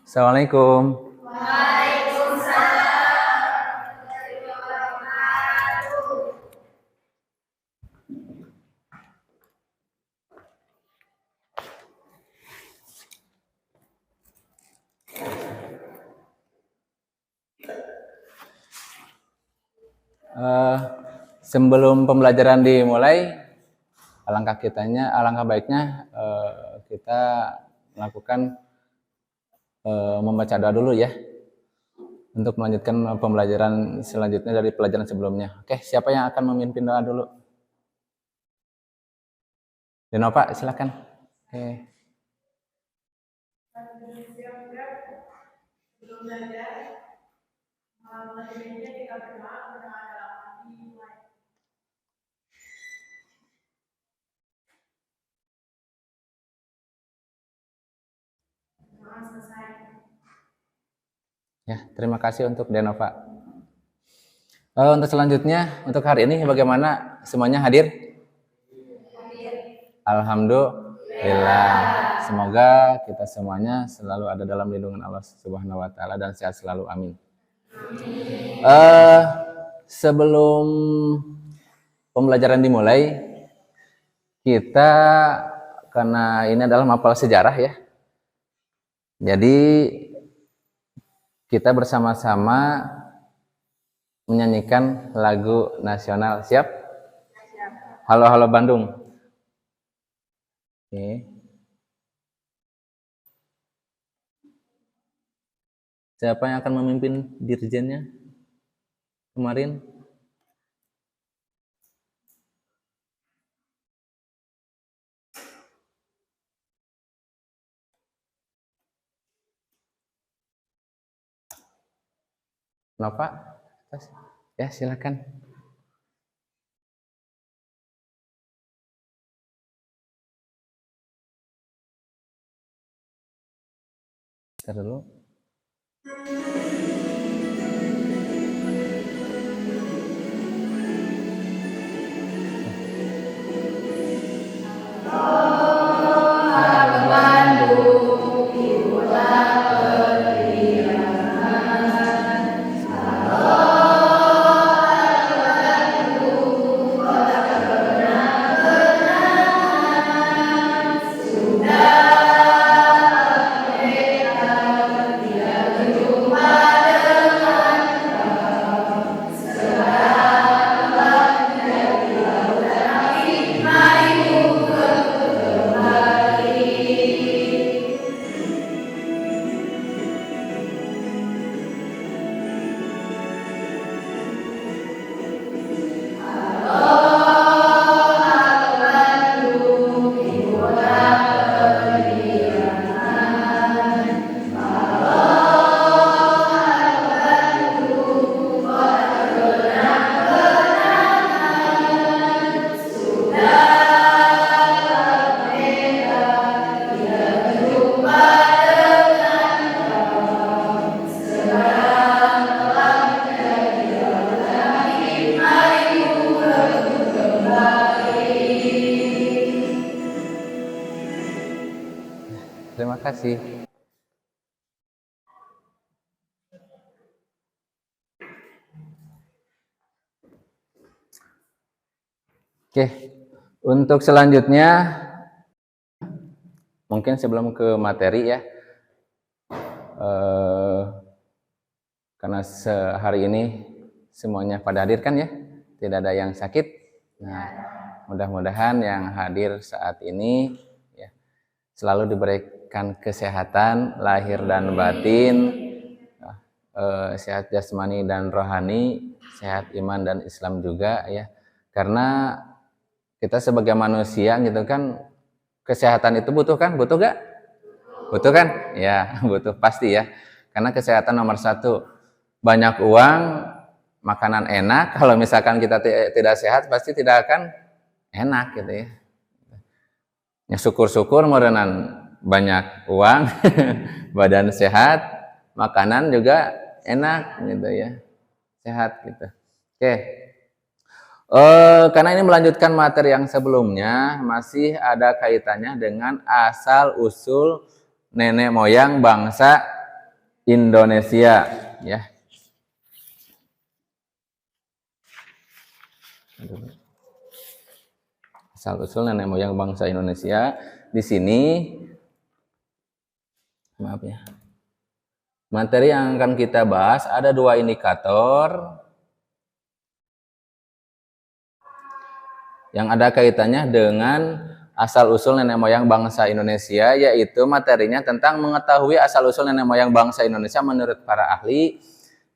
Assalamualaikum. Sebelum pembelajaran dimulai, alangkah baiknya kita melakukan membaca doa dulu ya, untuk melanjutkan pembelajaran selanjutnya dari pelajaran sebelumnya. Oke, siapa yang akan memimpin doa dulu? Denova, silakan. Oke. Ya, terima kasih untuk Denova. Untuk selanjutnya, untuk hari ini bagaimana? Semuanya hadir? Alhamdulillah. Semoga kita semuanya selalu ada dalam lindungan Allah Subhanahu wa taala dan sehat selalu. Amin. Sebelum pembelajaran dimulai, kita karena ini adalah mapel sejarah ya. Jadi kita bersama-sama menyanyikan lagu nasional. Siap? Halo Halo Bandung. Oke. Siapa yang akan memimpin dirjennya kemarin? Nova? Ya, silakan. Ntar dulu. Terima kasih. Oke, untuk selanjutnya mungkin sebelum ke materi ya, karena sehari ini semuanya pada hadir kan ya, tidak ada yang sakit. Nah, mudah-mudahan yang hadir saat ini ya, selalu diberikan kesehatan lahir dan batin, sehat jasmani dan rohani, sehat iman dan Islam juga ya. Karena kita sebagai manusia gitu kan, kesehatan itu butuh kan? Butuh gak? Butuh kan? Ya, butuh pasti ya. Karena kesehatan nomor satu. Banyak uang, makanan enak. Kalau misalkan kita tidak sehat, pasti tidak akan enak gitu ya. Ya syukur-syukur merenan banyak uang, badan sehat, makanan juga enak gitu ya, sehat gitu. Oke. Karena ini melanjutkan materi yang sebelumnya, masih ada kaitannya dengan asal usul nenek moyang bangsa Indonesia, ya. Asal-usul nenek moyang bangsa Indonesia. Di sini, maaf ya, materi yang akan kita bahas ada 2 indikator yang ada kaitannya dengan asal-usul nenek moyang bangsa Indonesia, yaitu materinya tentang mengetahui asal-usul nenek moyang bangsa Indonesia menurut para ahli.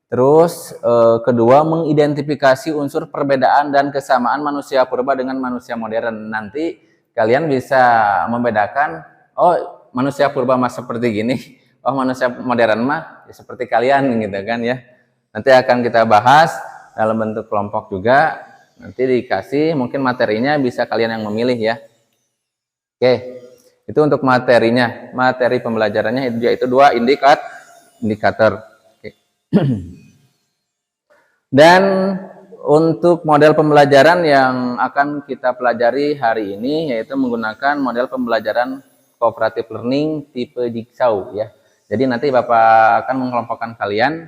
Terus kedua, mengidentifikasi unsur perbedaan dan kesamaan manusia purba dengan manusia modern. Nanti kalian bisa membedakan, oh manusia purba mah seperti gini, oh manusia modern mah ya seperti kalian gitu kan ya. Nanti akan kita bahas dalam bentuk kelompok juga. Nanti dikasih mungkin materinya, bisa kalian yang memilih ya. Oke, itu untuk materinya. Materi pembelajarannya itu yaitu 2 indikator. Oke. Dan untuk model pembelajaran yang akan kita pelajari hari ini yaitu menggunakan model pembelajaran cooperative learning tipe Jigsaw ya. Jadi nanti Bapak akan mengelompokkan kalian,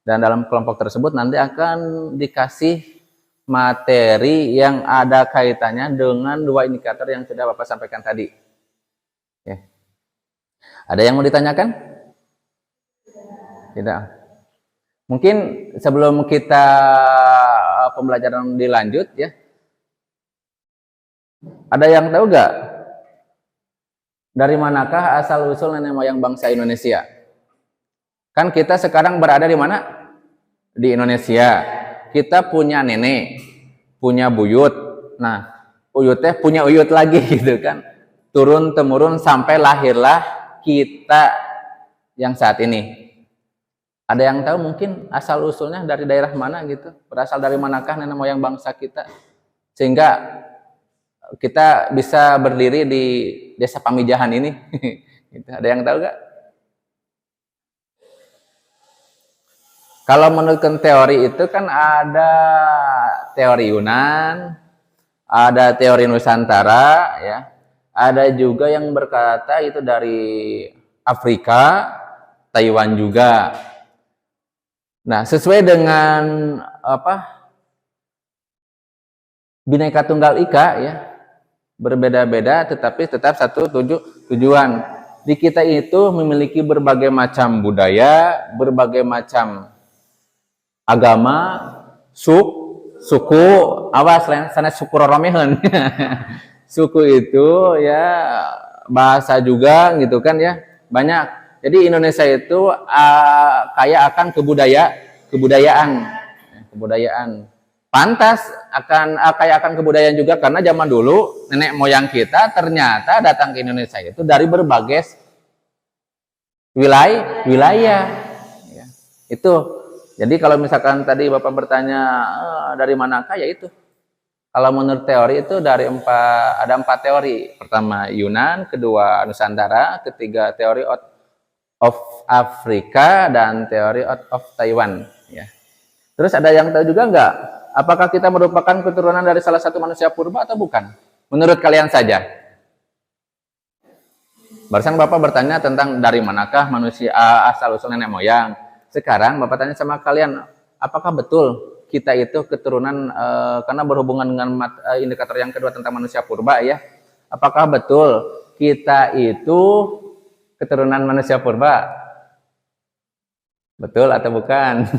dan dalam kelompok tersebut nanti akan dikasih materi yang ada kaitannya dengan 2 indikator yang sudah Bapak sampaikan tadi. Ya. Ada yang mau ditanyakan? Tidak. Mungkin sebelum kita pembelajaran dilanjut ya, ada yang tahu nggak dari manakah asal usul nenek moyang bangsa Indonesia? Kan kita sekarang berada di mana? Di Indonesia. Kita punya nenek, punya buyut. Nah, uyutnya punya uyut lagi gitu kan. Turun temurun sampai lahirlah kita yang saat ini. Ada yang tahu mungkin asal usulnya dari daerah mana gitu? Berasal dari manakah nenek moyang bangsa kita? Sehingga kita bisa berdiri di desa Pamijahan ini. Ada yang tahu gak? Kalau menurut teori itu kan ada teori Yunan, ada teori Nusantara, ya. Ada juga yang berkata itu dari Afrika, Taiwan juga. Nah, sesuai dengan Bhinneka Tunggal Ika ya, berbeda-beda tetapi tetap satu tujuan. Di kita itu memiliki berbagai macam budaya, berbagai macam agama, suku, awas sana suku roromehan. Suku itu ya bahasa juga gitu kan ya, banyak. Jadi Indonesia itu kaya akan kebudayaan. Pantas akan kaya akan kebudayaan juga karena zaman dulu nenek moyang kita ternyata datang ke Indonesia itu dari berbagai wilayah. Ya, itu. Jadi kalau misalkan tadi Bapak bertanya dari manakah, ya itu. Kalau menurut teori itu ada 4 teori. Pertama Yunan, kedua Nusantara, ketiga teori of Afrika, dan teori of Taiwan. Ya. Terus ada yang tahu juga nggak? Apakah kita merupakan keturunan dari salah satu manusia purba atau bukan? Menurut kalian saja. Barusan Bapak bertanya tentang dari manakah manusia asal usul nenek moyang. Sekarang Bapak tanya sama kalian, apakah betul kita itu keturunan karena berhubungan dengan indikator yang kedua tentang manusia purba ya? Apakah betul kita itu keturunan manusia purba? Betul atau bukan?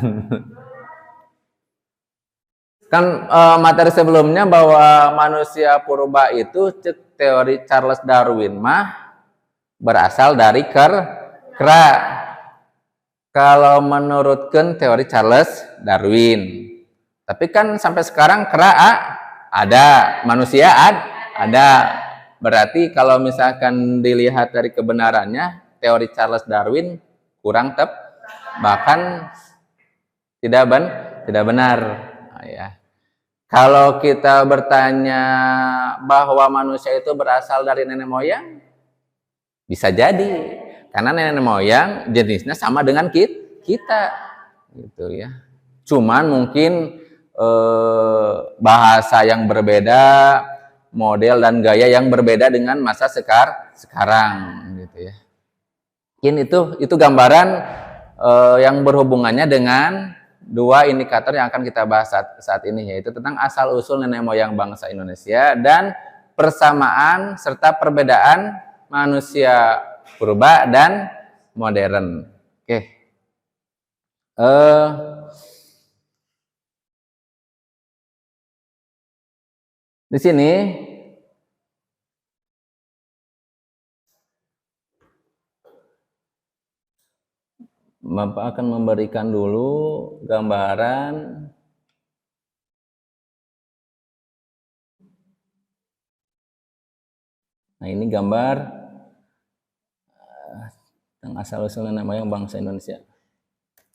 Kan materi sebelumnya bahwa manusia purba itu teori Charles Darwin mah berasal dari kera. Kalau menurutkan teori Charles Darwin. Tapi kan sampai sekarang kera ada, manusia ada. Berarti kalau misalkan dilihat dari kebenarannya, teori Charles Darwin kurang bahkan tidak benar. Nah, ya. Kalau kita bertanya bahwa manusia itu berasal dari nenek moyang, bisa jadi. Karena nenek moyang jenisnya sama dengan kita. Gitu ya. Cuman mungkin bahasa yang berbeda, model dan gaya yang berbeda dengan masa sekarang gitu ya. Mungkin itu gambaran yang berhubungannya dengan dua indikator yang akan kita bahas saat ini, yaitu tentang asal-usul nenek moyang bangsa Indonesia dan persamaan serta perbedaan manusia purba dan modern. Oke. Di sini Bapak akan memberikan dulu gambaran nah ini gambar tentang asal-usul nenek moyang bangsa Indonesia.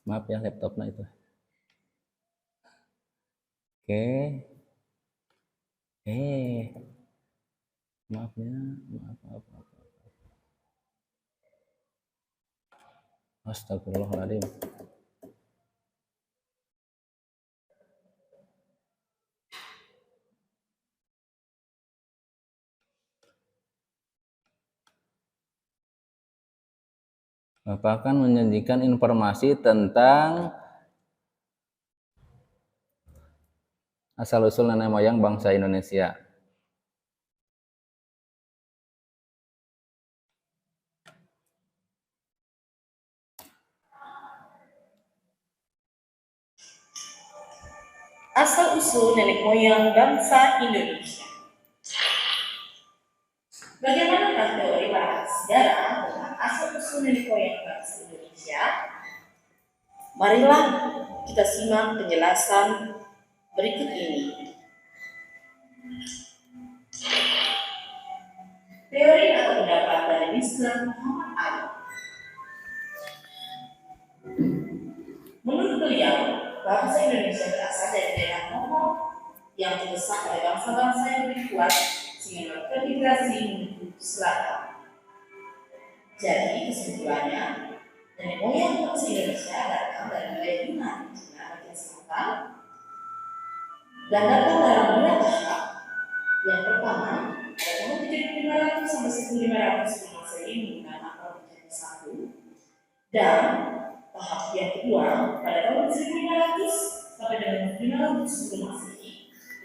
Maaf ya laptopnya itu. Oke. Maaf ya, maaf. Astagfirullahaladzim. Bapak akan menyajikan informasi tentang asal-usul nenek moyang bangsa Indonesia. Asal-usul nenek moyang bangsa Indonesia. Bagaimana teori para sejarah tentang asal-usul nenek moyang bangsa Indonesia? Marilah kita simak penjelasan berikut ini. Teori atau pendapat dari Mr. Muhammad Ali. Menurut beliau, bangsa Indonesia berasal dari daerah Mongol yang terdesak oleh bangsa-bangsa yang lebih kuat sehingga bermigrasi menuju selatan. Jadi kesimpulannya, nenek moyang bangsa Indonesia datang dari wilayah Yunani, Cina bagian selatan, dan datang dalam dua tahap. Yang pertama, pada tahun 7500 sampai 1500 sebelum Masehi menggunakan akal menjadi satu, dan tahap yang kedua pada tahun 1500 sampai dengan 1500 sebelum Masehi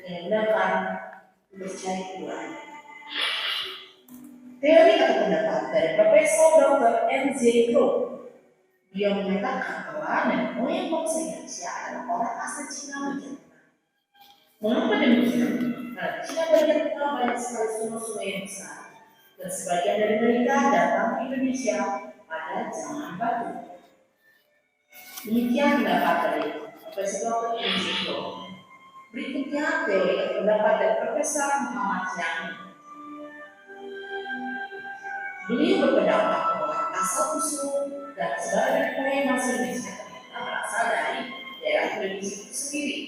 dengan menggunakan bercari kedua. Teori atau pendapat dari Profesor Dr. M.Z. Crow, beliau menyatakan bahwa nenek moyang bangsa Indonesia adalah orang asli Cina bagian tengah. Mengapa demikian? Karena Cina bagian tengah banyak sekali sungai-sungai yang besar, dan sebagian dari mereka datang ke Indonesia pada zaman batu. Demikian pendapat dari Profesor Dr. M.Z. Crow. Berikutnya teori atau pendapat dari Profesor Muhammad Yani. Beliau berpendapat bahwa asal-usul dan sebagian nenek moyang bangsa Indonesia ternyata berasal dari daerah Indonesia itu sendiri.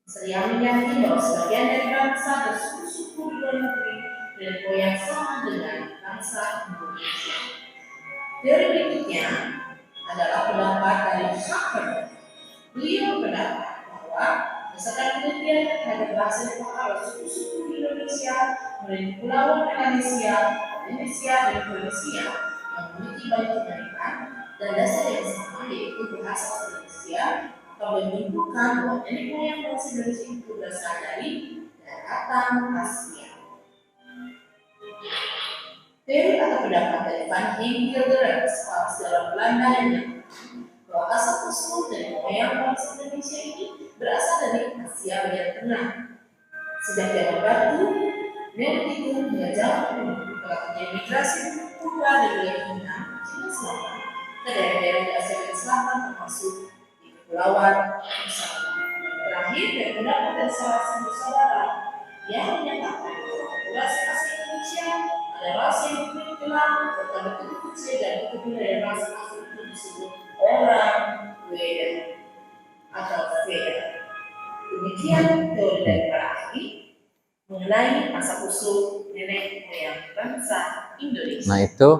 Saya meyakini bahwa sebagian dari bangsa dan suku-suku di luar negeri nenek moyang sama dengan bangsa Indonesia. Teori berikutnya adalah pendapat dari Shaker. Beliau berpendapat bahwa berdasarkan penelitian terhadap bahasa yang dipakai suku-suku di Indonesia mulai Kepulauan Melanesia, Indonesia dan Indonesia yang memiliki banyak keunikan dan dasar yang sama, yaitu bahasa Indonesia, atau menunjukkan bahwa nenek moyang bangsa Indonesia itu berasal dari daratan Asia. Teori atau pendapat dari Van Heemgerder, seorang sejarawan Belanda yang menyatakan bahwa asal-usul nenek moyang bangsa Indonesia ini berasal dari Asia bagian tengah. Sejak zaman batu, nenek itu mengajar telah terjadi migrasi purba dari wilayah Yunani, Cina Selatan ke daerah-daerah di Asia Bagian Selatan termasuk di Kepulauan Nusantara. Terakhir, dari pendapat dari salah satu saudara yang menyatakan bahwa populasi asli Indonesia adalah rasa yang berkelang serta bentuk kecil dan kedua dari rasa asli itu disebut orang Weda atau Veda. Demikian teori dari para ahli mengenai asal-usul nenek moyang bangsa Indonesia. Nah, itu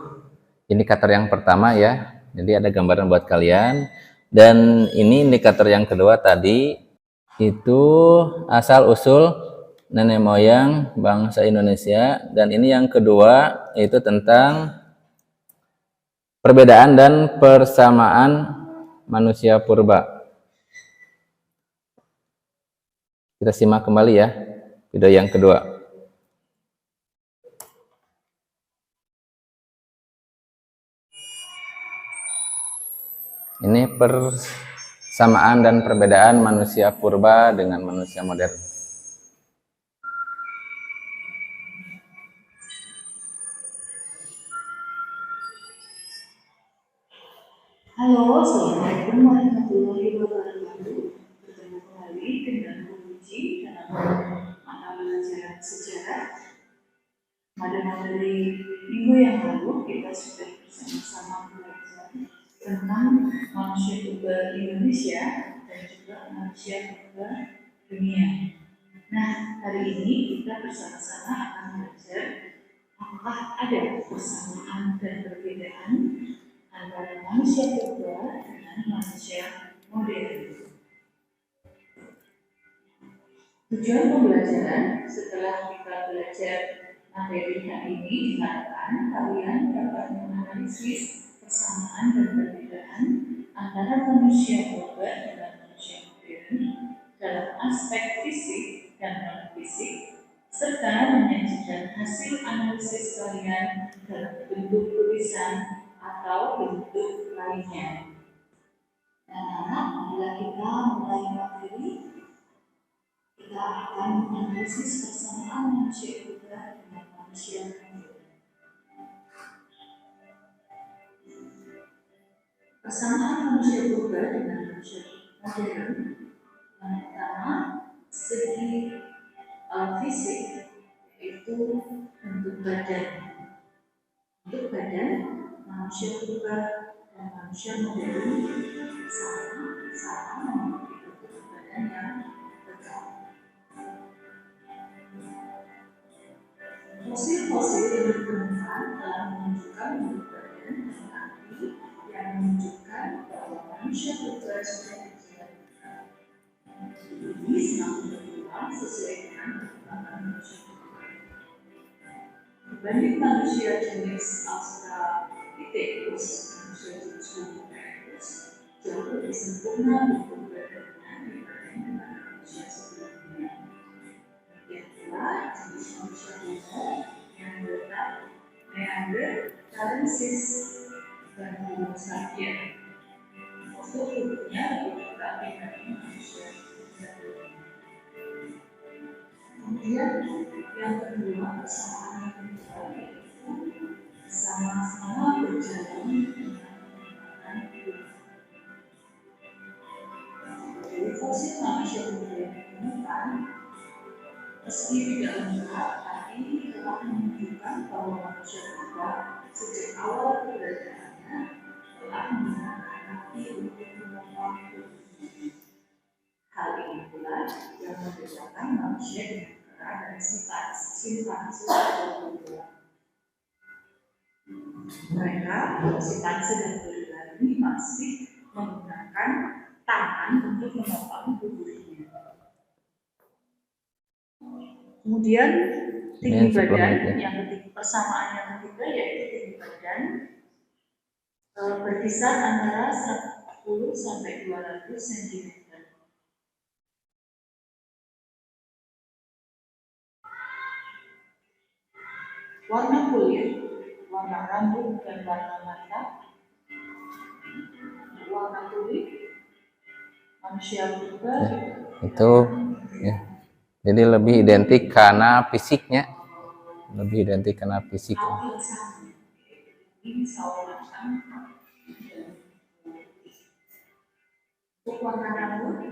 indikator yang pertama ya. Jadi ada gambaran buat kalian. Dan ini indikator yang kedua tadi itu asal-usul nenek moyang bangsa Indonesia. Dan ini yang kedua yaitu tentang perbedaan dan persamaan manusia purba. Kita simak kembali ya, video yang kedua. Ini persamaan dan perbedaan manusia purba dengan manusia modern. Halo, Assalamualaikum warahmatullahi wabarakatuh. Bertemu kembali dengan Puji dalam mata pelajaran sejarah. Pada materi minggu yang lalu kita sudah bersama-sama belajar tentang manusia purba Indonesia dan juga manusia purba dunia. Nah, hari ini kita bersama-sama akan belajar apakah ada persamaan dan perbedaan antara manusia purba dengan manusia modern. Tujuan pembelajaran setelah kita belajar materi hari ini diharapkan kalian dapat menganalisis persamaan dan perbedaan antara manusia purba dengan manusia modern dalam aspek fisik dan non-fisik, serta menyajikan hasil analisis kalian dalam bentuk tulisan atau bentuk lainnya. Anak-anak, bila kita mulai materi, kita akan menganalisis persamaan manusia purba dengan manusia modern. Persamaan manusia purba dengan manusia modern, yang pertama segi fisik, yaitu bentuk badan. Bentuk badan manusia purba dan manusia modern sama memiliki bentuk badan yang tegak. Fosil-fosil yang ditemukan telah menunjukkan bentuk badan dan kaki yang menunjukkan bahwa manusia purba sudah dijalankan. Ini semakin berkembang sesuai dengan perkembangan manusia purba. Dibanding manusia jenis Australopithecus, manusia jenis Homo erectus jauh lebih sempurna bentuk badannya dibanding dengan manusia sebelumnya. Yang kedua, jenis manusia purba yang letak Neanderthalensis dan Homo sapiens. Postur tubuhnya lebih tegak dibanding manusia sebelumnya. Kemudian yang kedua, persamaan yang kedua yaitu sama-sama berjalan dengan menggunakan hidup. Dari fosil manusia purba yang ditemukan, meski tidak lengkap, tapi telah menunjukkan bahwa manusia purba sejak awal keberadaannya telah menggunakan kaki untuk menopang tubuhnya. Hal ini pula yang membedakan manusia dengan kera dan simpanse atau gorila. Mereka, simpanse dan gorila ini masih menggunakan tangan untuk menopang tubuhnya. Kemudian tinggi badan yang ketiga, persamaan yang ketiga yaitu tinggi badan berkisar antara 10 sampai 200 cm. Warna kulit, warna rambut dan warna mata, warna kulit manusia purba itu ya. Jadi lebih identik karena fisiknya, lebih identik karena fisik. ini sawo matang. Untuk warna rambut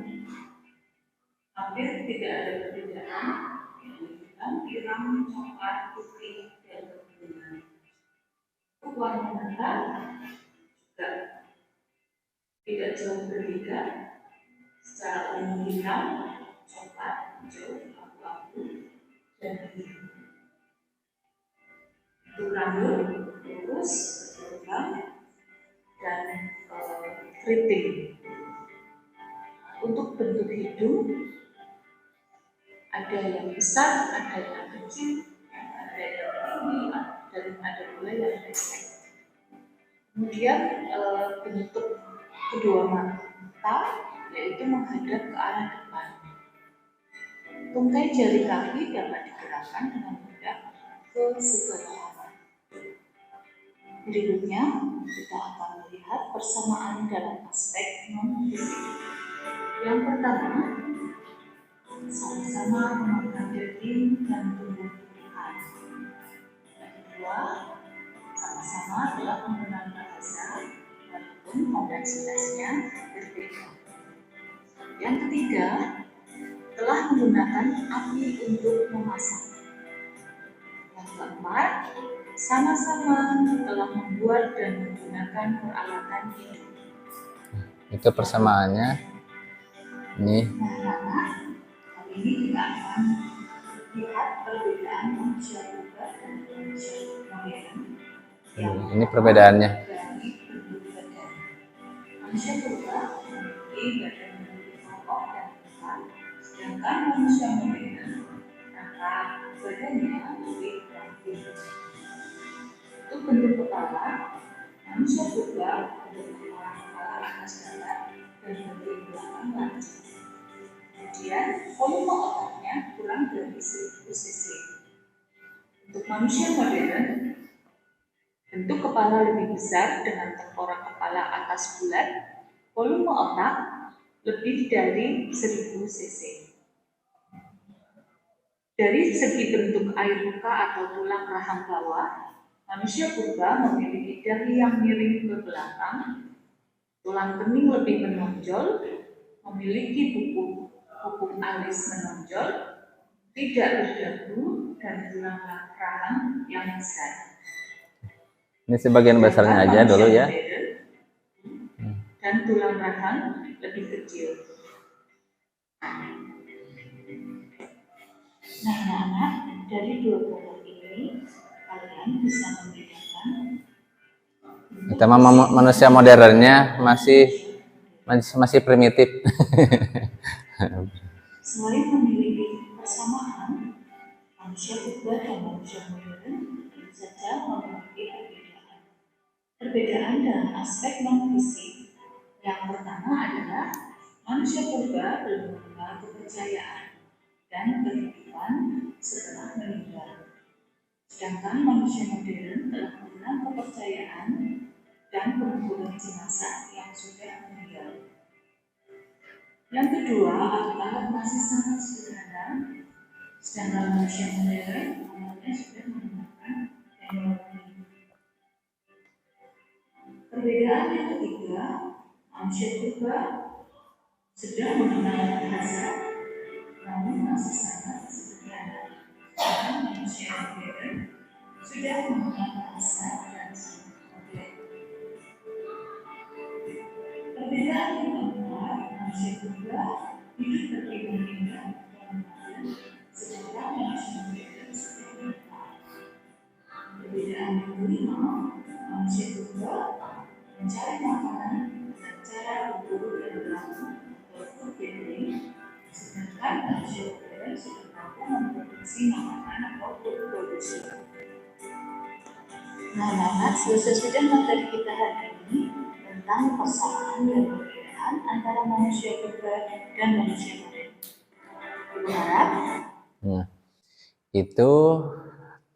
hampir tidak ada perbedaan, hitam, pirang, coklat, putih, dan kekuningan. Untuk warna mata juga tidak jauh berbeda, secara umum hitam, coklat, hijau, abu-abu, dan biru. Untuk rambut lurus, bergelombang, dan keriting. Untuk bentuk hidung ada yang besar, ada yang kecil, ada yang tinggi, dan ada pula yang pendek. Kemudian bentuk kedua mata yaitu menghadap ke arah depan. Tungkai jari kaki dapat digerakkan dengan mudah ke segala arah. Berikutnya, kita akan melihat persamaan dalam aspek non-fisik. Yang pertama, sama-sama memakan daging dan tumbuh-tumbuhan. Yang kedua, sama-sama telah mengenal bahasa, walaupun kompleksitasnya berbeda. Yang ketiga, telah menggunakan api untuk memasak. Yang keempat, sama-sama telah membuat dan menggunakan peralatan hidup. Itu persamaannya. Ini. Nah, kali ini kita akan lihat perbedaan manusia purba dan manusia modern. Ini perbedaannya. Dari bentuk badan. Manusia purba memiliki badan bentuk kokoh dan besar, sedangkan manusia modern rangka badannya lebih ramping. Untuk bentuk kepala, manusia purba memiliki kepala atas datar dan bagian belakang lancip. Kemudian, volume otaknya kurang dari 1000 cc. Untuk manusia modern, bentuk kepala lebih besar dengan tengkorak kepala atas bulat, volume otak lebih dari 1000 cc. Dari segi bentuk air muka atau tulang rahang bawah, manusia purba memiliki dahi yang miring ke belakang, tulang kening lebih menonjol, memiliki pupuk alis menonjol, tidak berdagu, dan tulang rahang yang besar. Ini sebagian besarnya aja dulu ya. Dan tulang rahang lebih kecil. Nah, anak-anak, dari dua gambar ini kalian bisa membedakan. Kita manusia modernnya masih primitif. Selain memiliki persamaan, manusia purba dan manusia modern tentu saja memiliki perbedaan. Perbedaan dalam aspek non-fisik. Yang pertama adalah manusia purba belum mengenal kepercayaan dan kehidupan setelah meninggal. Sedangkan manusia modern telah mengenal kepercayaan dan penguburan jenazah yang sudah meninggal. Yang kedua adalah masih sangat sederhana, sedangkan manusia modern awalnya sudah menggunakan teknologi. Perbedaan yang ketiga, manusia purba sudah mengenal bahasa, namun masih sangat sederhana. Sedangkan manusia modern sudah mengenal bahasa dan sangat kompleks. Perbedaan yang keempat, manusia purba hidup berpindah-pindah dan modern, sedangkan manusia modern sudah menetap. Perbedaan yang kelima, manusia purba mencari makanan dengan cara berburu dan berlaku atau food gathering, sedangkan manusia modern sudah mampu memproduksi makanan atau food produksi. Nah, sudah materi kita hari ini tentang persamaan dan perbedaan antara manusia purba dan manusia modern. Ibu harap. Itu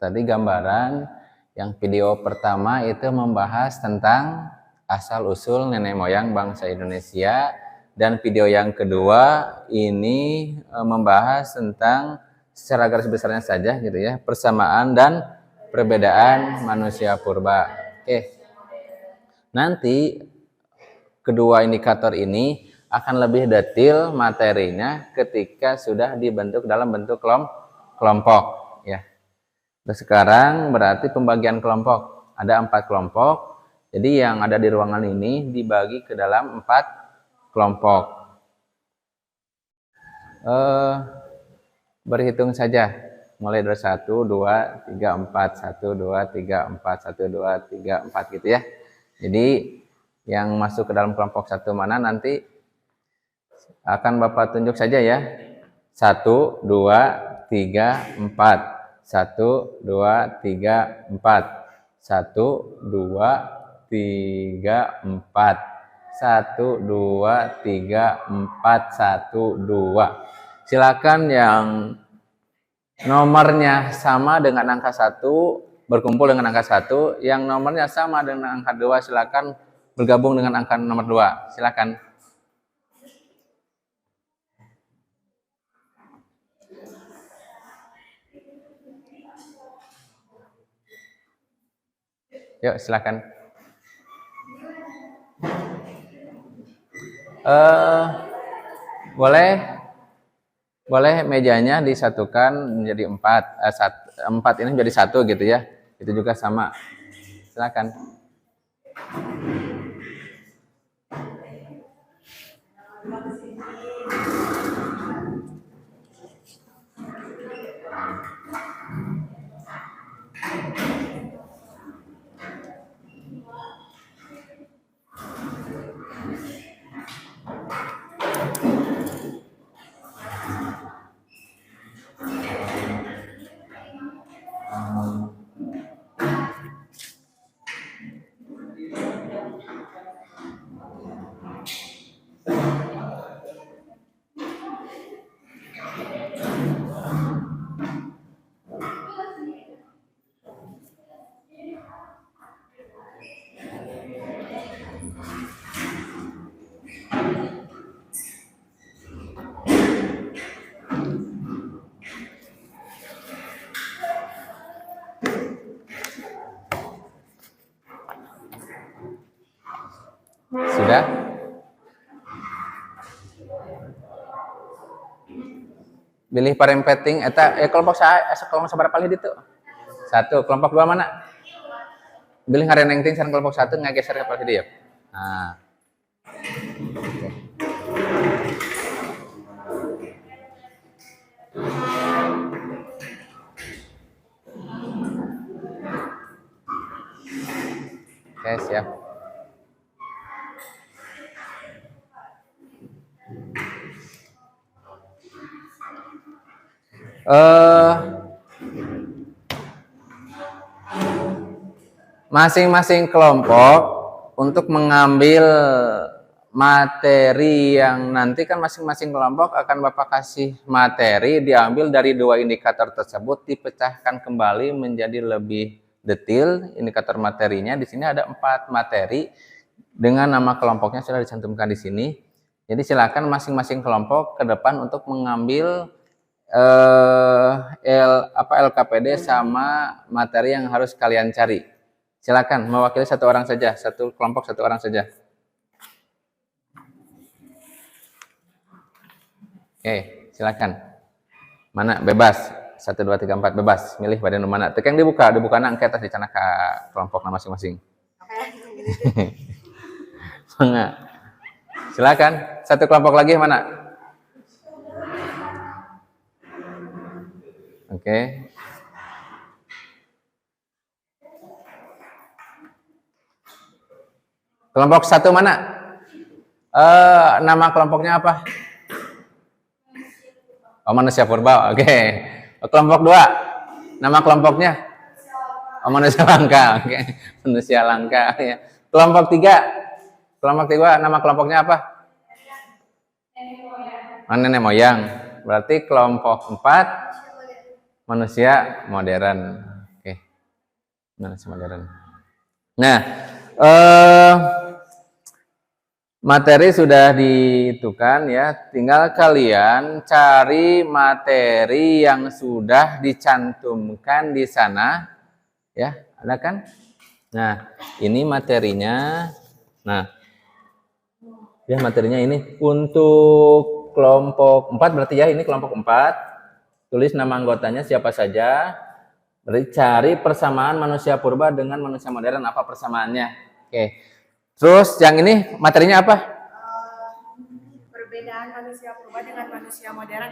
tadi gambaran yang video pertama itu membahas tentang asal-usul nenek moyang bangsa Indonesia, dan video yang kedua ini membahas tentang secara garis besarnya saja gitu ya, persamaan dan perbedaan manusia purba. Oke. Nanti kedua indikator ini akan lebih detail materinya ketika sudah dibentuk dalam bentuk kelompok ya. Terus sekarang berarti pembagian kelompok, ada 4 kelompok. Jadi yang ada di ruangan ini dibagi ke dalam 4 kelompok. Berhitung saja, mulai dari 1, 2, 3, 4, 1, 2, 3, 4, 1, 2, 3, 4 gitu ya. Jadi yang masuk ke dalam kelompok satu mana nanti akan Bapak tunjuk saja ya. 1, 2, 3, 4. 1, 2, 3, 4. 1, 2, 3, 3, 4. 1, 2, 3, 4, 1, 2. Silakan yang nomornya sama dengan angka 1 berkumpul dengan angka 1, yang nomornya sama dengan angka 2 silakan bergabung dengan angka nomor 2. Silakan. Yuk, silakan. Boleh mejanya disatukan menjadi 4. 4 ini menjadi 1 gitu ya. Itu juga sama. Silakan. Sudah? Pilih parempeting eta kelompok sabar palih ditu. 1, kelompok 2 mana? Pilih ngarenengting sareng kelompok 1 ngageser ke palih dieu. Nah. Oke, siap. Masing-masing kelompok untuk mengambil materi yang nanti kan masing-masing kelompok akan Bapak kasih materi diambil dari 2 indikator tersebut dipecahkan kembali menjadi lebih detail indikator materinya. Di sini ada 4 materi dengan nama kelompoknya sudah dicantumkan di sini. Jadi silakan masing-masing kelompok ke depan untuk mengambil LKPD sama materi yang harus kalian cari. Silakan mewakili 1 orang saja, 1 kelompok 1 orang saja. Oke, silakan. Mana bebas? 1, 2, 3, 4 bebas. Milih pada mana? Tekeng dibuka angket di sana ke kelompok masing-masing. Mangga. Silakan. 1 kelompok lagi mana? Oke. Kelompok 1 mana? Nama kelompoknya apa? Oh, manusia purba. Oke. Kelompok 2. Nama kelompoknya? Oh, manusia langka. Oke. Manusia langka ya. Kelompok 3. Kelompok 3 nama kelompoknya apa? Nenek moyang. Berarti kelompok 4 manusia modern. Oke. Manusia modern. Nah, materi sudah ditentukan ya, tinggal kalian cari materi yang sudah dicantumkan di sana ya, ada kan? Nah, ini materinya. Nah, ya materinya ini untuk kelompok 4 berarti ya, ini kelompok 4. Tulis nama anggotanya siapa saja. Berarti cari persamaan manusia purba dengan manusia modern, apa persamaannya? Oke. Terus yang ini materinya apa? Perbedaan manusia purba dengan manusia modern.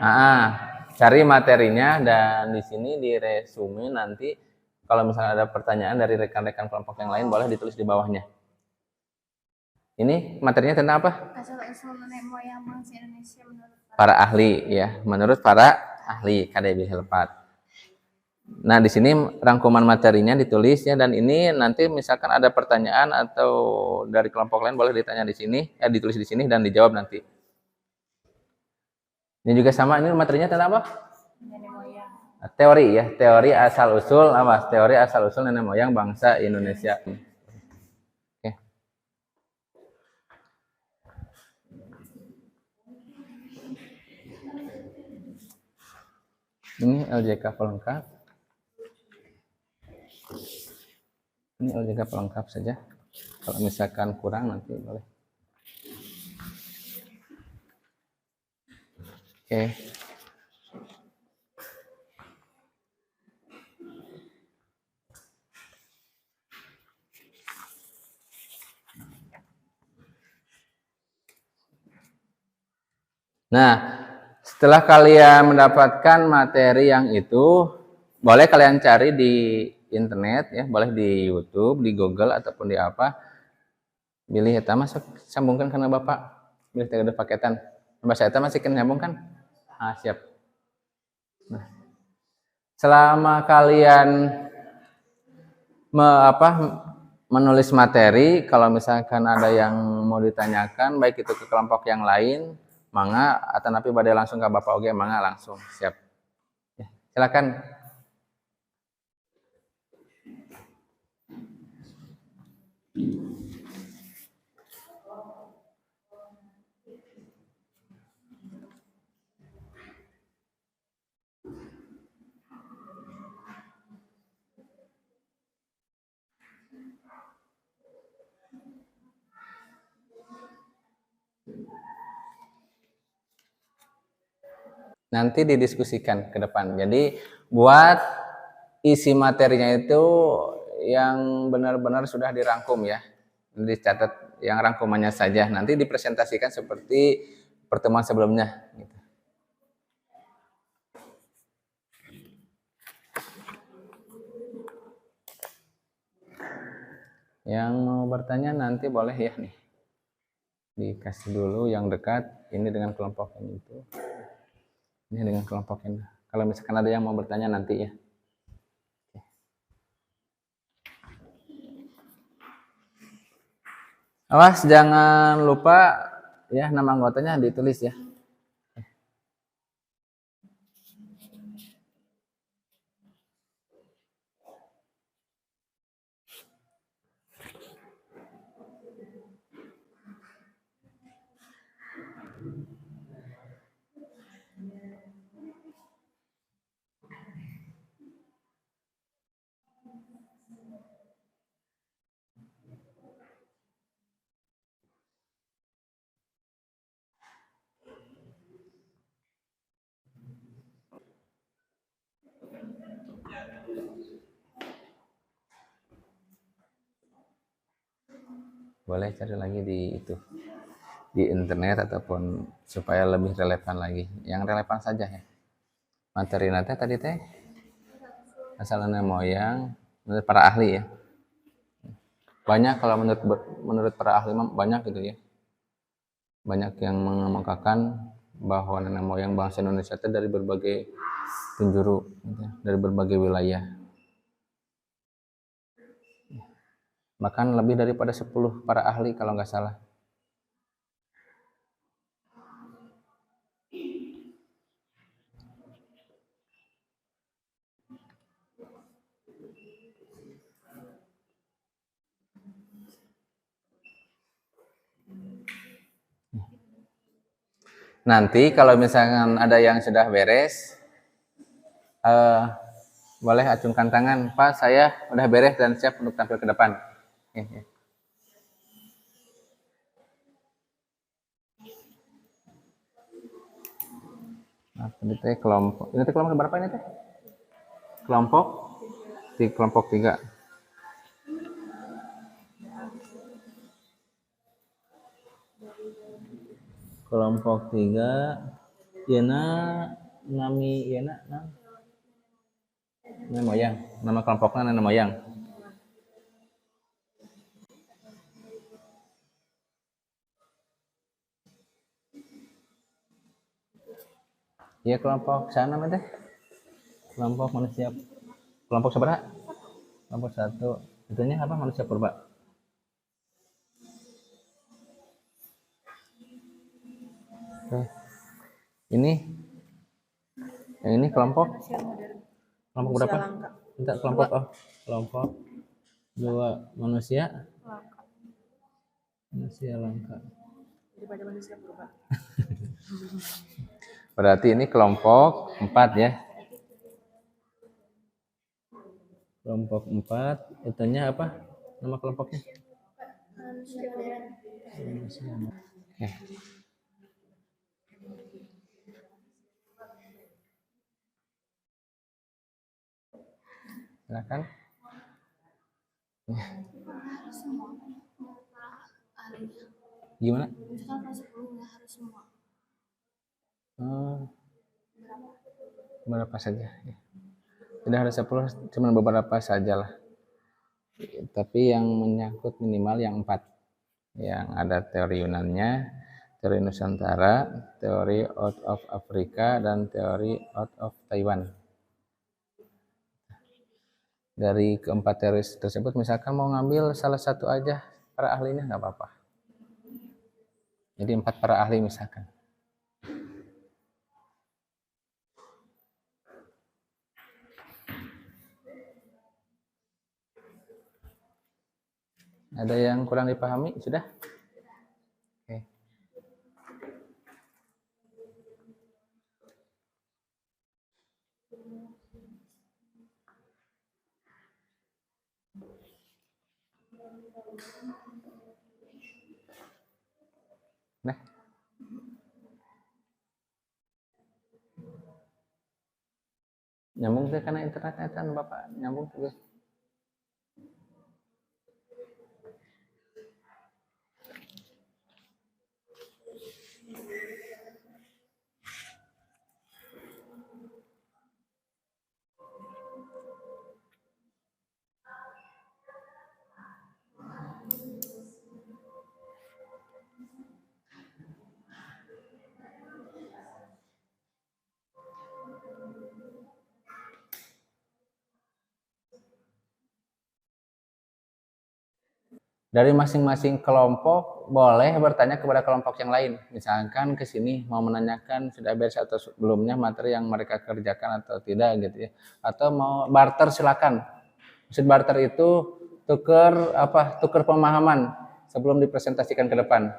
Cari materinya dan di sini di resume nanti kalau misalnya ada pertanyaan dari rekan-rekan kelompok yang lain boleh ditulis di bawahnya. Ini materinya tentang apa? Asal-usul nenek moyang bangsa Indonesia menurut para ahli ya, menurut para ahli KDB Helpat. Nah, di sini rangkuman materinya ditulis ya, dan ini nanti misalkan ada pertanyaan atau dari kelompok lain boleh ditanya di sini, ditulis di sini dan dijawab nanti. Ini juga sama, ini materinya tentang apa? Nenek moyang. Teori ya, teori asal usul apa? Teori asal usul nenek moyang bangsa Indonesia. Oke. Ini LJK pelengkap. Ini LJK pelengkap saja. Kalau misalkan kurang nanti boleh. Oke. Nah, setelah kalian mendapatkan materi yang itu, boleh kalian cari di internet ya, boleh di YouTube, di Google ataupun di apa. Pilih eta masuk sambungkan karena Bapak. Pilih teh paketan. Bahasa eta masih kan nyambung kan? Ah, siap. Nah, selama kalian menulis materi, kalau misalkan ada yang mau ditanyakan, baik itu ke kelompok yang lain, mangga, atau napi badai langsung ke Bapak oge, mangga langsung, siap. Ya, silakan. Nanti didiskusikan ke depan. Jadi buat isi materinya itu yang benar-benar sudah dirangkum ya. Dicatat yang rangkumannya saja. Nanti dipresentasikan seperti pertemuan sebelumnya. Gitu. Yang mau bertanya nanti boleh ya nih. Dikasih dulu yang dekat. Ini dengan kelompok ini itu. Ini dengan kelompok ini. Kalau misalkan ada yang mau bertanya nanti ya. Awas jangan lupa ya nama anggotanya ditulis ya. Boleh cari lagi di itu, di internet ataupun supaya lebih relevan lagi, yang relevan saja ya. Materi nanti tadi teh asal nenek moyang menurut para ahli ya, banyak kalau menurut para ahli banyak gitu ya, banyak yang mengemukakan bahwa nenek moyang bangsa Indonesia itu dari berbagai penjuru gitu ya, dari berbagai wilayah, bahkan lebih daripada 10 para ahli kalau nggak salah. Nanti kalau misalkan ada yang sudah beres, boleh acungkan tangan, Pak saya udah beres dan siap untuk tampil ke depan. Nah, ini teh kelompok, ini teh kelompok berapa ini teh? Kelompok? Di kelompok 3. Kelompok 3, Yena, nami Yena, nama moyang, nama kelompoknya nama moyang. Ya kelompok sana teh, kelompok manusia Kelompok seberapa? Kelompok 1. Itunya apa? Manusia purba. Oke. Ini yang ini kelompok Manusia modern. kelompok berapa? Langka. Tidak kelompok kelompok 2 manusia Langka. langka. Daripada manusia purba. Berarti ini kelompok 4 ya. Kelompok 4, itunya apa? Nama kelompoknya? Manusia modern. Manusia. Oke. Silakan. Gimana? Misalkan kelas 10 nggak harus semua. Berapa saja ya. Tidak harus 10, cuma beberapa sajalah. Tapi yang menyangkut minimal yang 4. Yang ada teori Yunannya, teori Nusantara, teori out of Afrika, dan teori out of Taiwan. Dari keempat teori tersebut, misalkan mau ngambil salah satu aja para ahlinya, nggak apa-apa. Jadi 4 para ahli misalkan. Ada yang kurang dipahami? Sudah? Oke. Nah. Nyambung ke karena internet kan Bapak nyambung terus. Dari masing-masing kelompok boleh bertanya kepada kelompok yang lain. Misalkan ke sini mau menanyakan sudah beres atau sebelumnya materi yang mereka kerjakan atau tidak gitu ya. Atau mau barter silakan. Maksud barter itu tukar pemahaman sebelum dipresentasikan ke depan.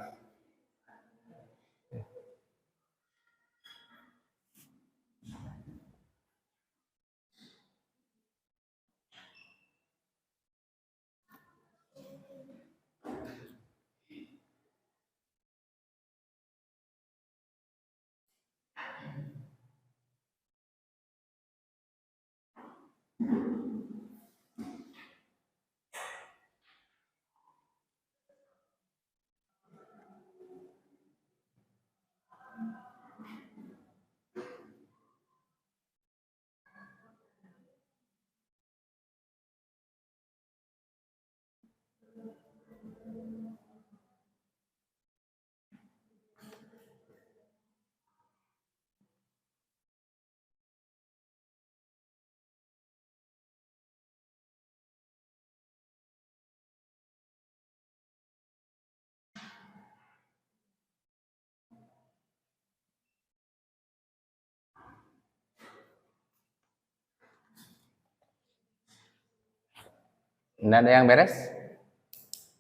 Tidak ada yang beres?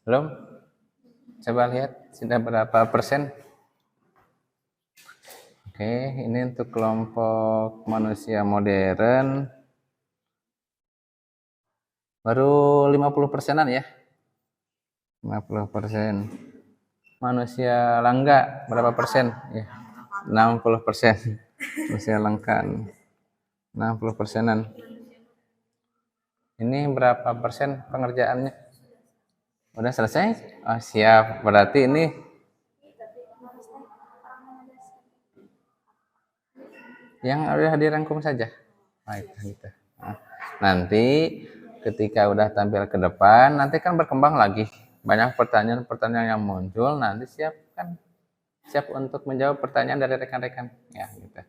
Belum? Coba lihat sudah berapa persen? Oke, ini untuk kelompok manusia modern. Baru 50%-an ya. 50%. Manusia langka berapa persen? Ya. 60%. Manusia langka. 60%-an. Ini berapa persen pengerjaannya? Udah selesai? Oh, siap. Berarti ini yang udah dirangkum saja. Baik, gitu. Nah, nanti ketika udah tampil ke depan, nanti kan berkembang lagi. Banyak pertanyaan-pertanyaan yang muncul, nanti siap untuk menjawab pertanyaan dari rekan-rekan. Ya, gitu.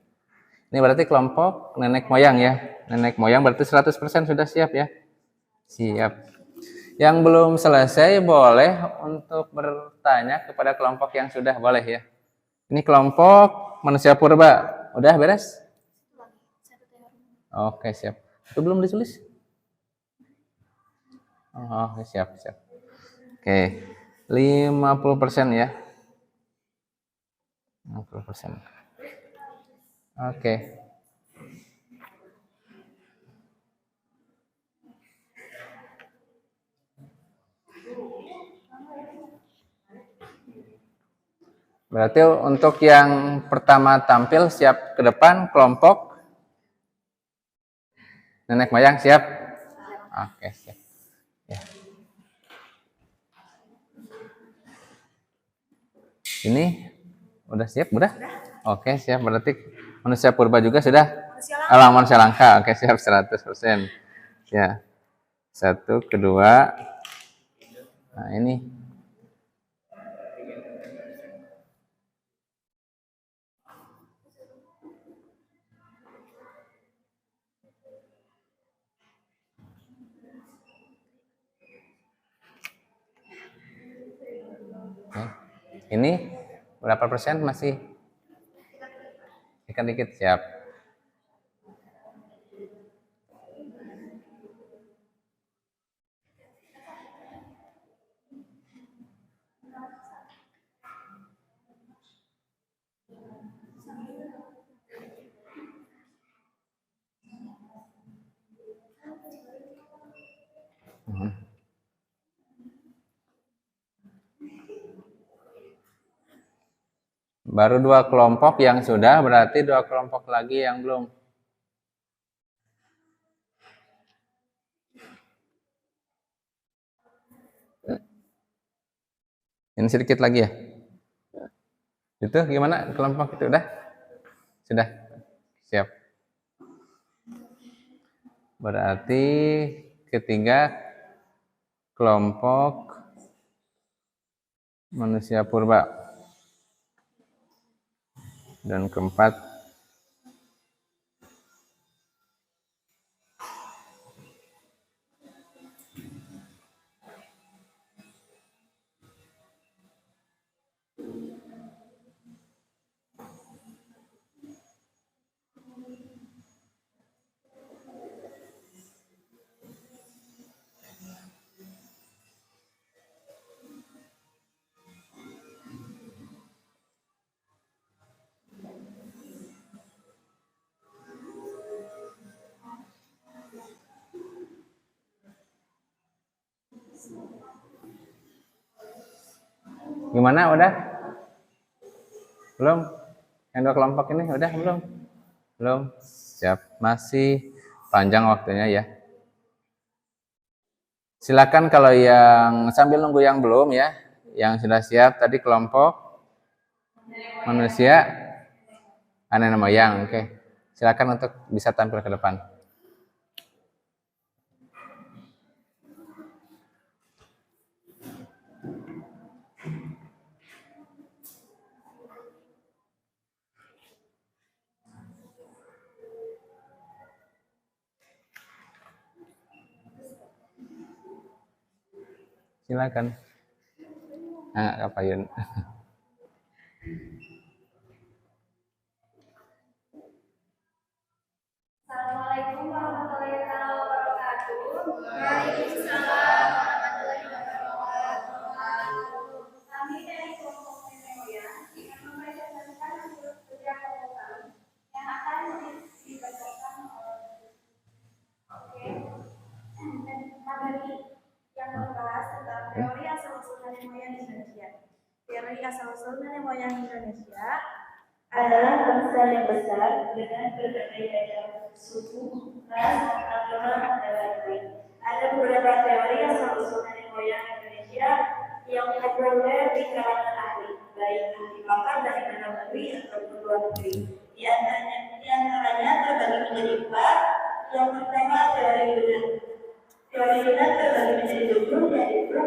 Ini berarti kelompok nenek moyang ya. Nenek moyang berarti 100% sudah siap ya. Siap. Yang belum selesai boleh untuk bertanya kepada kelompok yang sudah, boleh ya. Ini kelompok manusia purba. Udah beres? Oke, siap. Itu belum ditulis? Oh, oke, siap. Oke. 50% ya. 50%. Oke. Berarti untuk yang pertama tampil siap ke depan, kelompok nenek moyang siap? Oke, siap. Ya. Ini udah siap, udah? Oke, siap. Berarti manusia purba juga sudah? Manusia langka. Oke, siap 100%. Ya. Satu, kedua. Nah, ini. Ini berapa persen masih? Dikit-dikit, siap. Baru 2 kelompok yang sudah, berarti 2 kelompok lagi yang belum. Ini sedikit lagi ya. Itu gimana kelompok itu udah? Sudah. Siap. Berarti ketiga kelompok manusia purba. Dan keempat gimana, udah? Belum? Yang 2 kelompok ini udah belum? Belum? Siap. Masih panjang waktunya ya. Silakan kalau yang sambil nunggu yang belum ya, yang sudah siap tadi kelompok manusia nenek moyang. Oke. Silakan untuk bisa tampil ke depan. Silakan. Nah, ngapain? Assalamualaikum warahmatullahi wabarakatuh. Waalaikumsalam warahmatullahi wabarakatuh. Kami dari kelompok nenek moyang akan mempresentasikan hasil kerja kelompok kami yang akan dibacakan oleh. Oke. Dan materi yang membahas tentang teori asal-usul nenek moyang Indonesia. Teori asal-usul nenek moyang Indonesia adalah bangsa yang besar dengan berbagai macam suku, ras, agama, dan lain-lain. Ada beberapa teori asal-usul nenek moyang Indonesia yang populer di kalangan ahli, baik ahli lokal dari dalam negeri ataupun luar negeri. Di antaranya terbagi menjadi 4. Yang pertama teori Yunan. Teori Yunan terbagi menjadi 20, yaitu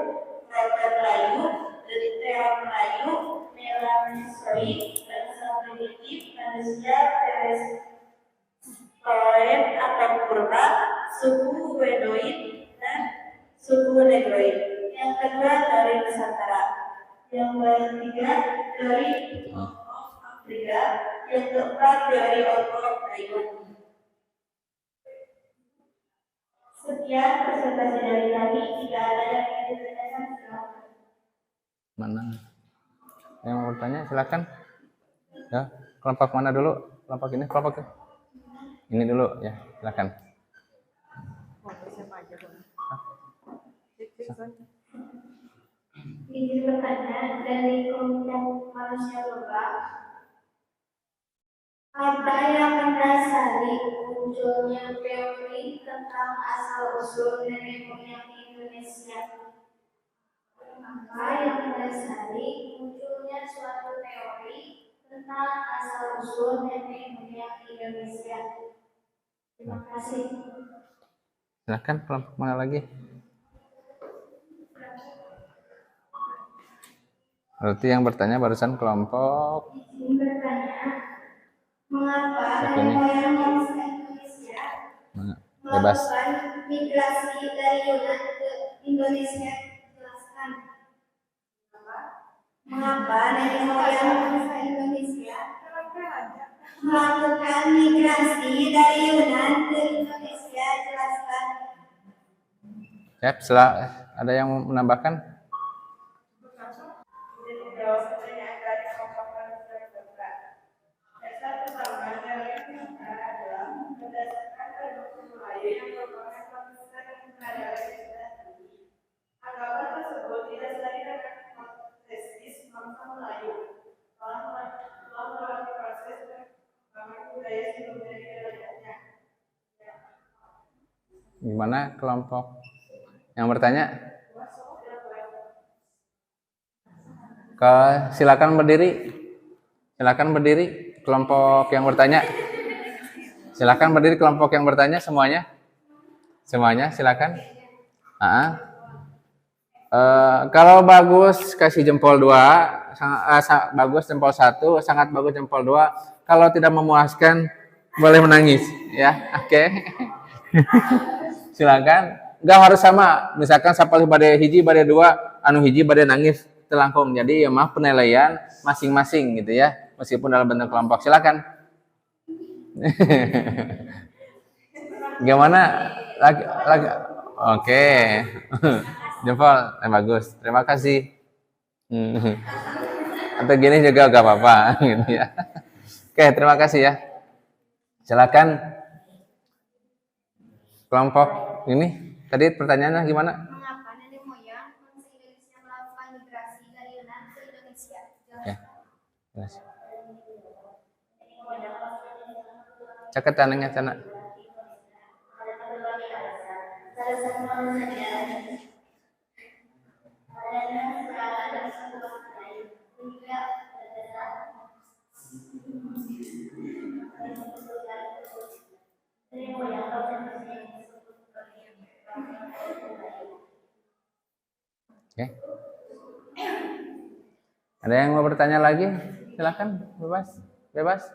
Proto Melayu, Teori Melayu, Melanesoik, bangsa primitif, manusia Negroid atau purba, suku Bedoin, dan suku Negroid. Yang kedua dari Nusantara. Yang ketiga dari Afrika. Yang keempat dari Taiwan. Sekian presentasi dari kami. Jika ada yang ingin ditanyakan, silakan. Mana? Yang mau bertanya silakan. Ya, kelompok mana dulu? Kelompok ini, kelompok ini dulu ya, silakan. Siapa aja dong? Izin bertanya dari kelompok manusia purba. Apa yang mendasari munculnya teori tentang asal-usul nenek moyang Indonesia? Apa yang mendasari munculnya suatu teori tentang asal-usul nenek moyang Indonesia? Terima kasih. Silakan kelompok mana lagi? Berarti yang bertanya barusan kelompok Izin bertanya, mengapa Siapa nenek ini? moyang bangsa Indonesia Bebas. melakukan migrasi dari Yunan ke Indonesia? Jelaskan. Mengapa nenek moyang bangsa Indonesia melakukan migrasi dari Yunan ke Indonesia? Jelaskan. Siap, ada yang mau menambahkan? Menjawab pertanyaan dari kelompok manusia purba. Dasar utama teori sementara adalah berdasarkan pendukung Melayu yang merupakan konsen pada representasi. Anggapan tersebut didasari dengan tesis bangsa Melayu telah melalui proses perkembangan budaya sebelum dari kerajaannya. Gimana kelompok yang bertanya? Silakan berdiri. Silakan berdiri kelompok yang bertanya. Silakan berdiri kelompok yang bertanya semuanya. Semuanya silakan. Kalau bagus kasih jempol 2, bagus jempol 1, sangat bagus jempol 2. Kalau tidak memuaskan boleh menangis ya. Oke. Silakan. Enggak harus sama. Misalkan sapalih bade hiji bade 2, anu hiji bade nangis telangkung. Jadi ya mah penilaian masing-masing gitu ya. Meskipun dalam bentuk kelompok. Silakan. Gimana? Lagi. Oke. Jempol, bagus. Terima kasih. Atau gini juga gak apa-apa gitu ya. Oke, terima kasih ya. Silakan. Kelompok ini tadi pertanyaannya gimana? Mengapa nenek moyang bangsa Indonesia melakukan migrasi dari Yunan ke Indonesia? Ya. Caket tanahnya sana. Oke. Ada yang mau bertanya lagi? Silakan, bebas. Bebas.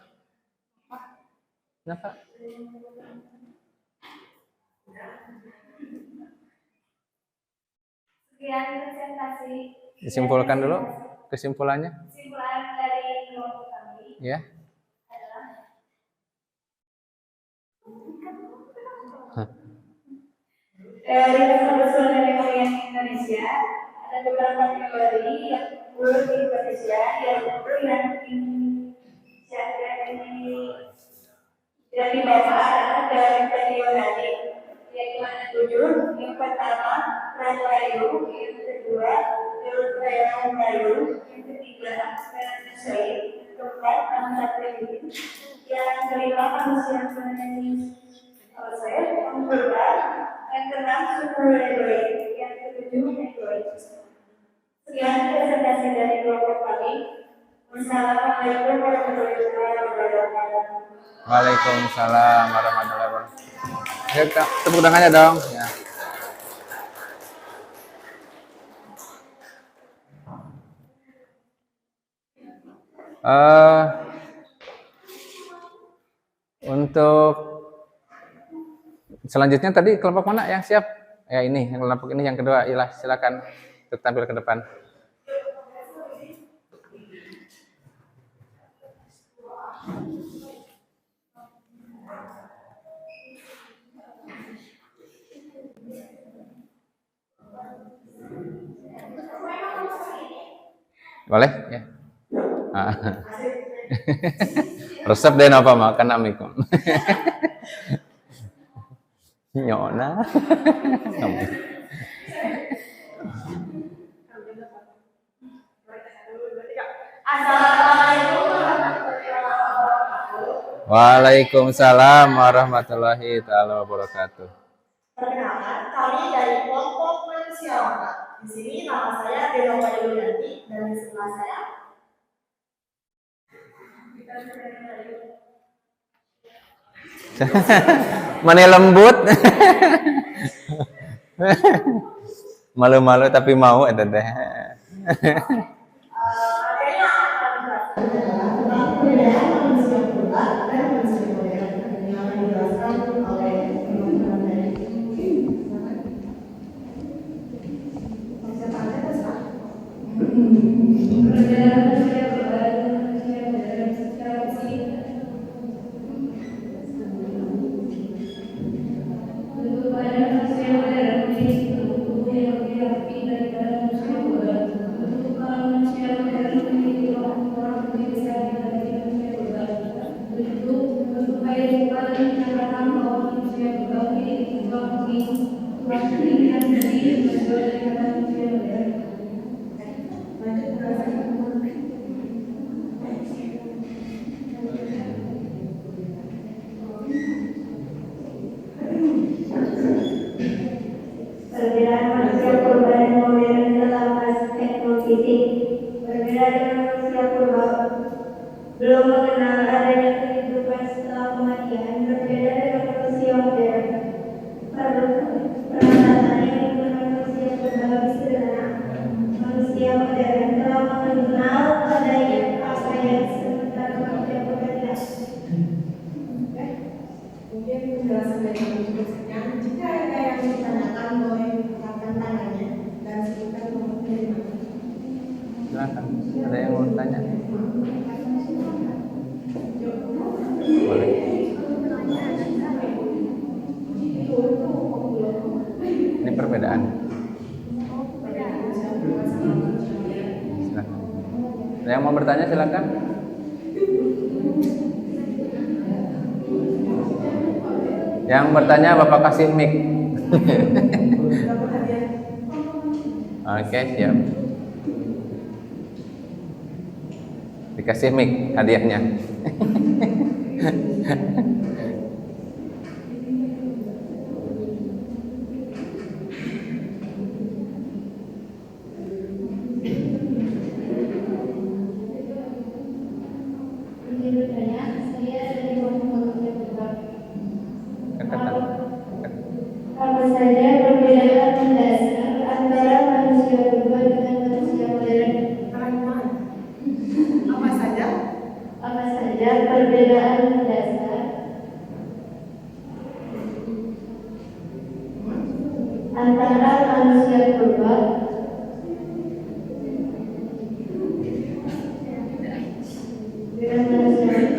Kenapa? Sekian presentasi. Disimpulkan dulu kesimpulannya. Kesimpulan dari kelompok kami Ya. adalah teori asal-usul nenek moyang Indonesia. Ada beberapa teori yang menurut di Indonesia yang dibawa adalah teori Yunani. Yang mana 7? Yang pertama Rajayu, yang kedua Rajayu, yang ketiga Rajayu, yang keempat Rajayu, yang kelima manusia yang purba, yang keenam suku Negroid, yang ketujuh Negroid. Sekian presentasi dari kelompok kami. Wassalamualaikum warahmatullahi wabarakatuh. Waalaikumsalam warahmatullahi wabarakatuh. Ya, tepuk tangannya dong. Ya. Untuk Selanjutnya tadi kelompok mana yang siap? Ya ini, yang kelompok ini yang kedua. Ilah, silakan tampil ke depan. Boleh ya. Resep deh apa makan amikom. Nyona. Waalaikumsalam warahmatullahi taala wabarakatuh. Perkenalkan, kami dari kelompok manusia lokal. Di sini nama saya Denopa Yulianti dan di sebelah saya Mana lembut. Malu-malu tapi mau teh. materinya akan dijelaskan tentang perbedaan manusia purba dan manusia modern yang akan dijelaskan oleh teman-teman dari perbedaan manusia purba dan manusia modern secara fisik. Bentuk badan manusia modern memiliki tubuh yang lebih rapi daripada manusia purba. Bentuk kepala manusia modern memiliki orang lebih besar dibanding manusia purba. Bentuk air muka dan pencerahan bahwa manusia purba memiliki tulang kering yang lebih lebar daripada manusia modern. Perbedaan manusia purba dan modern dalam aspek fisik. Berbeda dengan manusia purba, belum mengenal adanya kehidupan setelah kematian. Berbeda dengan manusia modern, peralatannya dengan manusia purba lebih sederhana. Manusia modern telah mengenal adanya pakaian sementara manusia purba tidak. Mungkin penjelasan dari kami cukupnya. Jika ada yang ditanyakan, boleh mengangkat tangannya dan sebutkan nomor dari mana. Silakan. Ada yang mau tanya? Boleh. Ini perbedaan. Silakan. Ada yang mau bertanya silakan. Yang bertanya Bapak kasih mic. Oke, siap. Dikasih mic hadiahnya. Apa saja perbedaan mendasar antara manusia purba dengan manusia modern? Apa saja? Apa saja perbedaan mendasar antara manusia purba dengan manusia modern?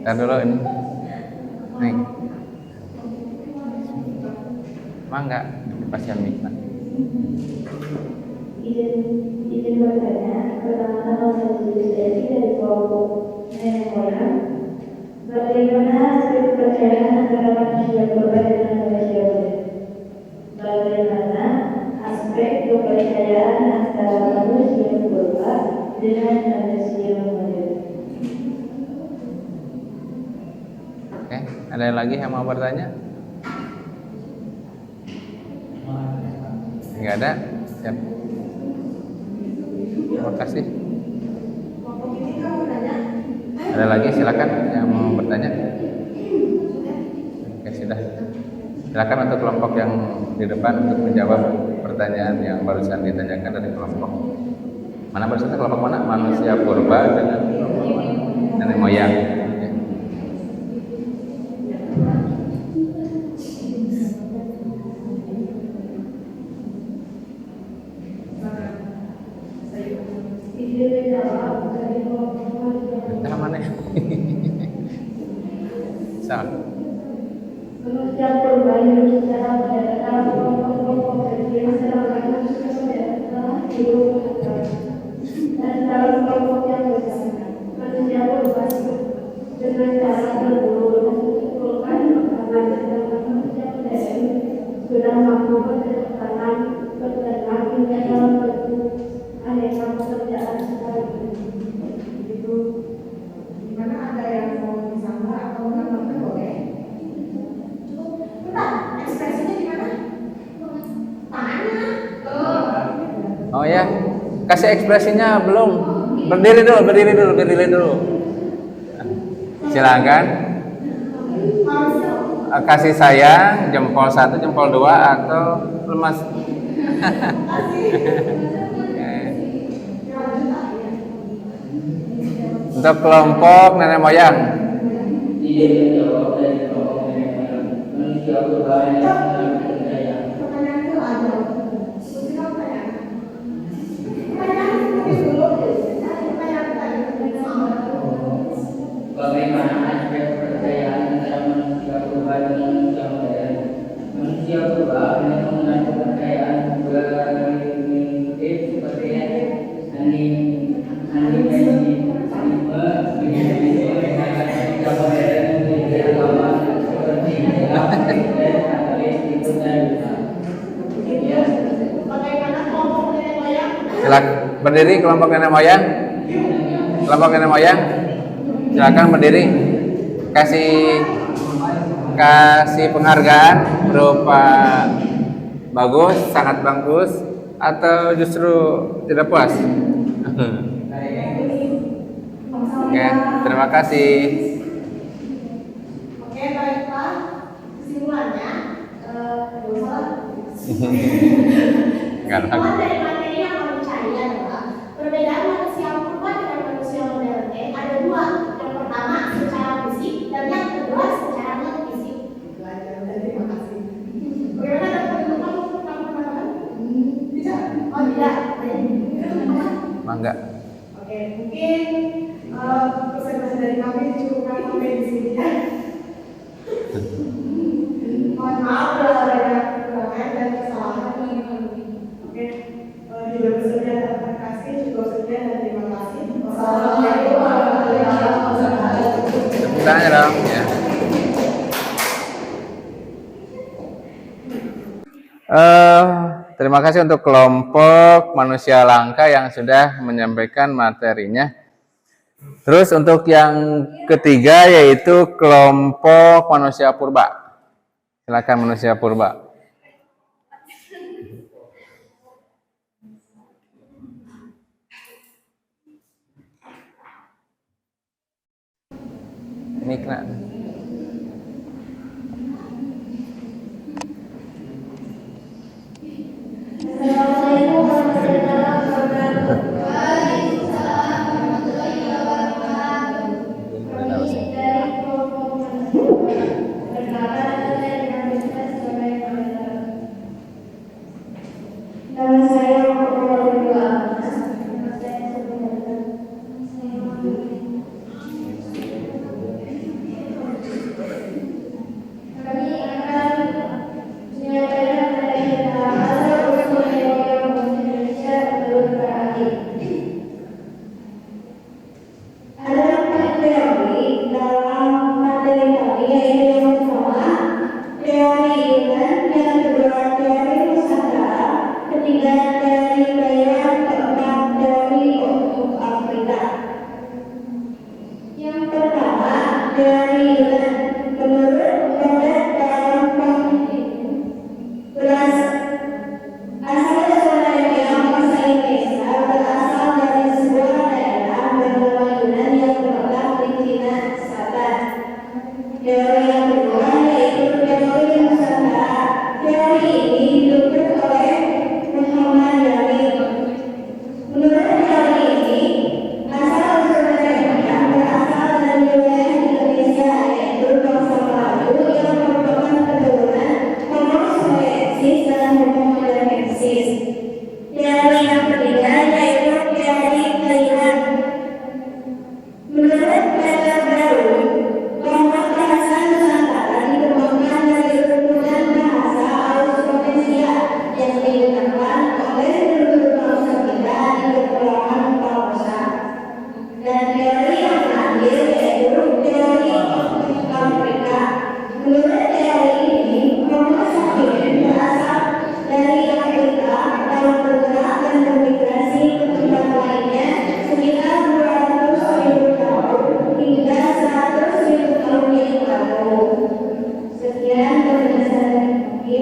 Ntar dulu ini. Nih. Mangga dipasang mic. Izin bertanya, pertama-tama saya dari kelompok nenek moyang. Bagaimana hasil kepercayaan antara manusia purba dengan manusia modern? Bagaimana aspek kepercayaan antara manusia purba dengan manusia modern? Oke, ada yang lagi yang mau bertanya? Enggak ada? Siap. Terima kasih. Ada lagi silakan yang mau bertanya. Oke, sudah. Silakan untuk kelompok yang di depan untuk menjawab pertanyaan yang barusan ditanyakan dari kelompok. Mana barusan kelompok mana? Manusia purba dengan kelompok nenek moyang. Ya. Nah, mana? Salah. Manusia purba hidup secara berdasarkan kelompok-kelompok kecil sedangkan manusia modern telah hidup dan dalam kelompok yang besar. Manusia purba hidup dengan cara berburu dan mengumpulkan makanan sedangkan manusia modern sudah mampu bercocok berternak hingga dalam bentuk aneka pekerjaan sekaligus. Itu di mana ada yang mau disangka atau menambahkan boleh? Ekspresinya di mana? Tangannya. Oh ya, kasih ekspresinya belum. Berdiri dulu. Silakan. Kasih sayang, jempol 1, jempol 2 atau lemas. Untuk kelompok nenek moyang. Bagaimana aspek kepercayaan antara manusia purba dengan manusia modern? Manusia purba memang mengandung kepercayaan primitif seperti animisme, manusia modern memiliki agama seperti Islam, Katolik, Hindu, dan Buddha. Bagaimana kelompok nenek moyang? Silakan berdiri kelompok nenek moyang. Kelompok nenek moyang. Silakan berdiri. Kasih penghargaan berupa bagus, sangat bagus, atau justru tidak puas. Oke, terima kasih. Oke, baiklah. Kesimpulannya, Galak. kesimpulan dari materi yang kami cari adalah perbedaan manusia purba dengan manusia modern ada dua. Yang pertama secara fisik dan yang kedua secara non fisik. Terima kasih. Bagaimana ada penuntutan untuk teman-teman? Tidak. Oh tidak. Mangga. Oke, mungkin presentasi dari kami cukupkan sampai di sini ya. Mohon maaf kalau ada kekurangan dan kesalahan. Oke, juga bersedia terima kasih, juga bersedia dan terima kasih. Wassalamualaikum warahmatullahi wabarakatuh. Tepuk tangannya dong. Ya. Terima kasih untuk kelompok manusia langka yang sudah menyampaikan materinya. Terus untuk yang ketiga yaitu kelompok manusia purba. Silakan manusia purba. Ini kena. Assalamualaikum warahmatullahi wabarakatuh. Dari kelompok manusia perkenalkan saya dengan bisnis sebagai pengajar. Nama saya Muhammad Abdullah. Nama saya sebenarnya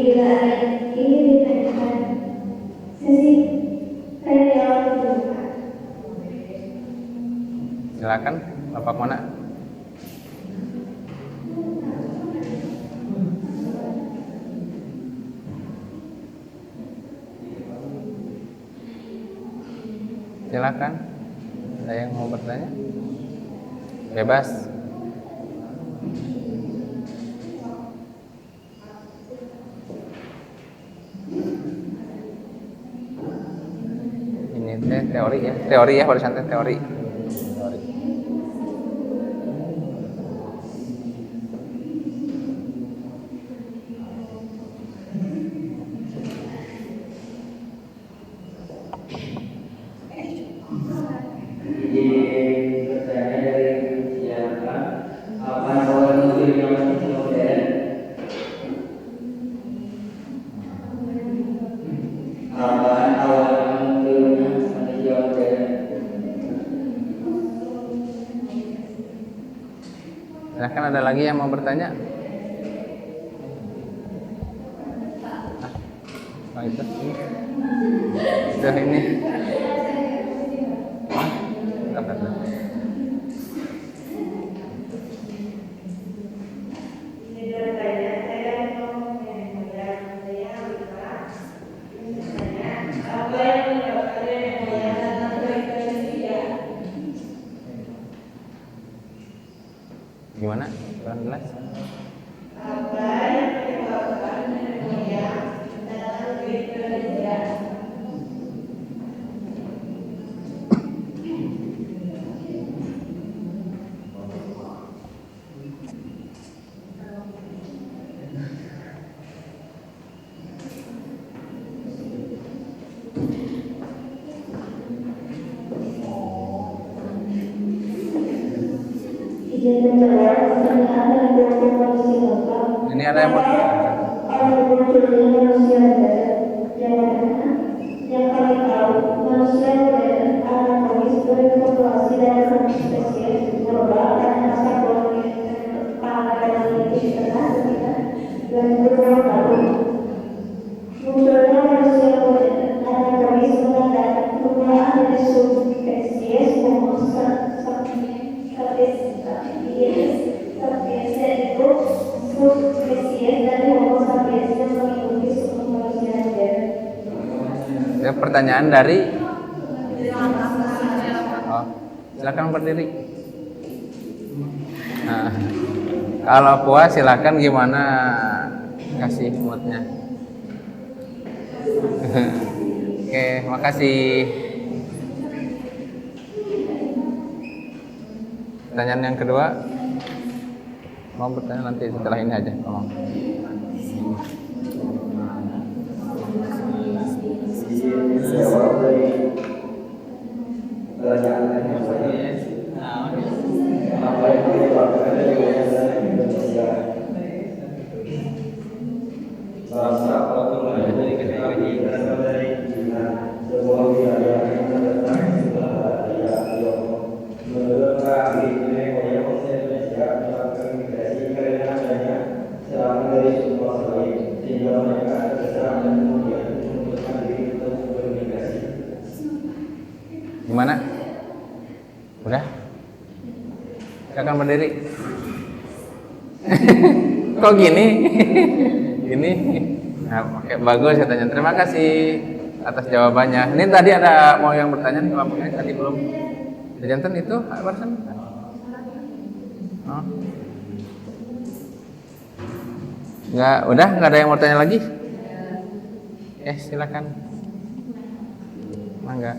bila ada yang ingin ditanyakan. Sesi tanya jawab dibuka. Silakan, Bapak Mona. Silakan. Ada yang mau bertanya? Bebas. Ini teori ya, teori ya, barusan teori. Jadi bertanya dari siapa? Apa awal munculnya manusia modern? Apa awal munculnya manusia modern? Silahkan, ada lagi yang mau bertanya? Oh itu ini. Bentar. Gimana? Kurang jelas? Izin menjawab pertanyaan dari kelompok manusia lokal. Ini ada yang mau Awal munculnya manusia modern. Jawabannya, yang kami tahu, manusia modern anatomis berpopulasi dari satu spesies global pada masa kolonial tengah sekitar 2000 tahun lalu. Munculnya manusia modern anatomis menandakan perubahan dari subspesies Homo sapiens yaitu subspesies dari Homo sapiens yang mengikuti suku manusia modern. ada pertanyaan dari? Oh, silakan berdiri. Nah, kalau puas silakan, gimana kasih moodnya? Oke, makasih. Pertanyaan yang kedua, mau bertanya nanti setelah ini aja, tolong. Jawab dari pertanyaan yang saya. Apa yang menyebabkan kebiasaan Indonesia? Bangsa Papua dari kaki berasal dari Cina, sebuah wilayah yang terletak di sebelah daya Tiongkok. Menurut kaki nenek moyang Indonesia melakukan migrasi karena adanya serangan dari suku lain, sehingga mereka terdesak dan kemudian memutuskan diri untuk bermigrasi. Gimana? Udah? Silakan berdiri. Kok gini? Gini? Nah, oke, bagus katanya. Terima kasih atas jawabannya. Ini tadi ada mau yang bertanya nih, kelompoknya tadi belum. Jantan itu barusan. Oh. Nggak ada yang mau tanya lagi? Silakan. Mangga.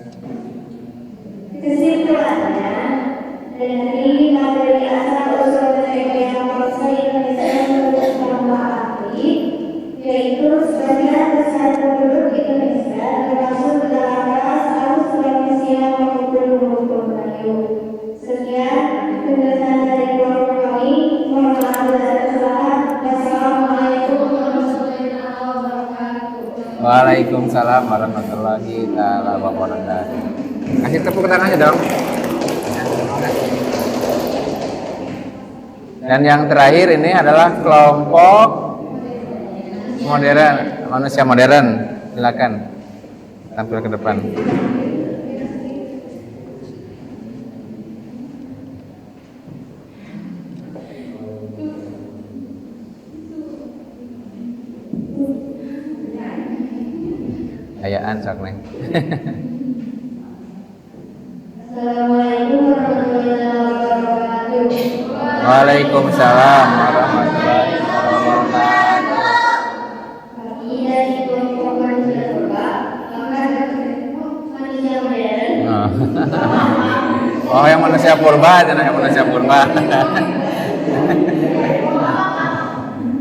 Kesimpulannya, dari materi asal-usul mereka yang bangsa Indonesia menurut Bangsa Ahli, yaitu sebagian besar penduduk Indonesia termasuk dalam ras Austronesia maupun Melayu. Sekian penjelasan dari kelompok kami. Mohon maaf bila ada kesalahan. Wassalamualaikum warahmatullahi wabarakatuh. Waalaikumsalam warahmatullahi wabarakatuh. Kasih tepuk tangannya dong. Dan yang terakhir ini adalah kelompok modern, manusia modern. Silakan tampil ke depan. Ayaan sok neng. Assalamualaikum warahmatullahi wabarakatuh. Waalaikumsalam warahmatullahi wabarakatuh. Kami dari kelompok manusia purba akan manusia modern. Oh, yang manusia purba, jangan yang manusia purba.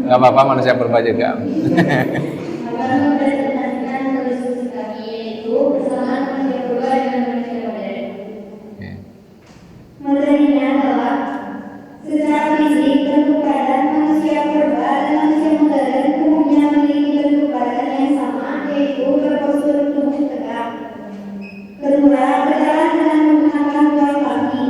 Gak apa-apa, manusia purba juga. Akan mempresentasikan solusi kami yaitu persamaan manusia purba dengan manusia modern. Oke. Materinya adalah secara fisik bentuk badan manusia purba dan manusia modern umumnya memiliki bentuk badan yang sama yaitu berpostur tubuh tegak. Kedua, berjalan dengan menggunakan dua kaki.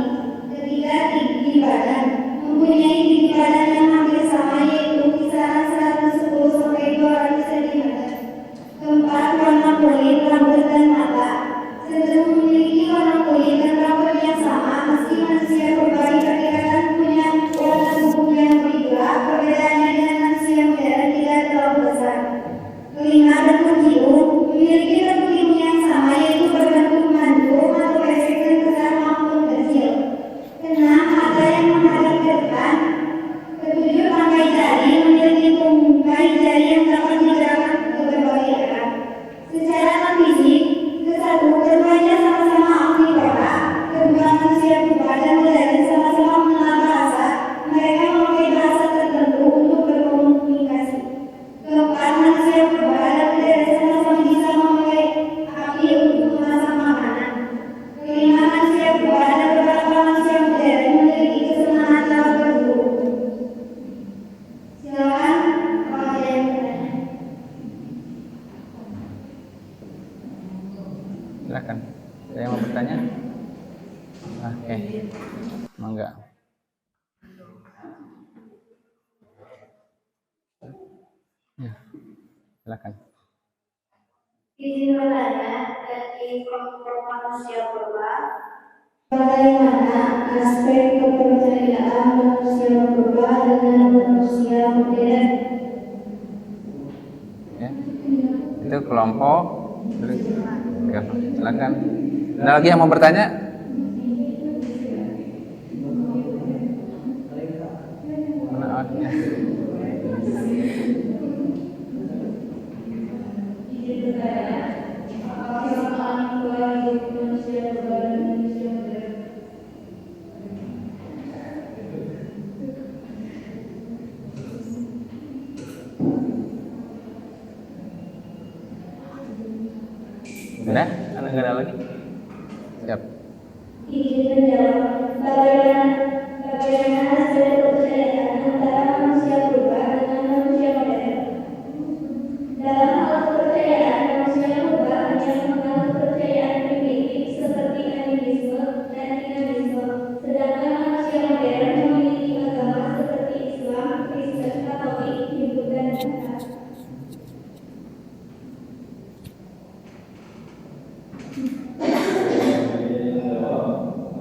Ketiga, tinggi badan mempunyai tinggi badan yang hampir sama yaitu kisaran 110 sampai 200 cm. Keempat, warna kulit, rambut dan mata cenderung memiliki warna kulit dan rambut yang sama meski manusia purba diperkirakan punya warna tubuh yang lebih gelap. Perbedaannya dengan manusia modern tidak terlalu besar. Kelima, bentuk hidung memiliki bentuk hidung yang sama yaitu berbentuk mandul atau pesek dan besar maupun kecil. Keenam, mata yang menghadap ke depan. Ketujuh, tangkai jari memiliki tungkai jari yang dapat digerakkan ke berbagai arah. Secara non-fisik, kesatu, keduanya sama-sama omnivora. Kedua, manusia purba dan modern sama-sama mengenal bahasa. Mereka memakai bahasa tertentu untuk berkomunikasi. Keempat, manusia purba dan modern sama-sama bisa memakai api untuk memasak makanan. Kelima, manusia purba dan beberapa manusia modern memiliki kesenangan dalam berburu. Silakan kalau ada yang bertanya. Silakan. Ada yang mau bertanya? Oke. Mangga. Ya. Silakan. Izin bertanya dari kelompok manusia purba, bagaimana aspek kepercayaan manusia purba dengan manusia modern? Ya. Itu kelompok. Ya, silakan. Ada lagi yang mau bertanya? Mana awalnya? Izin bertanya, apa kesamaan pola hidup manusia purba dan manusia modern? Udah? Nggak ada lagi? Siap. Izin menjawab, bagaimana hasil kepercayaan antara manusia purba dengan manusia modern? Dalam hal kepercayaan, manusia purba hanya mengenal kepercayaan primitif seperti animisme dan dinamisme, sedangkan manusia modern memiliki agama seperti Islam, Kristen, Katolik, Hindu, dan Buddha.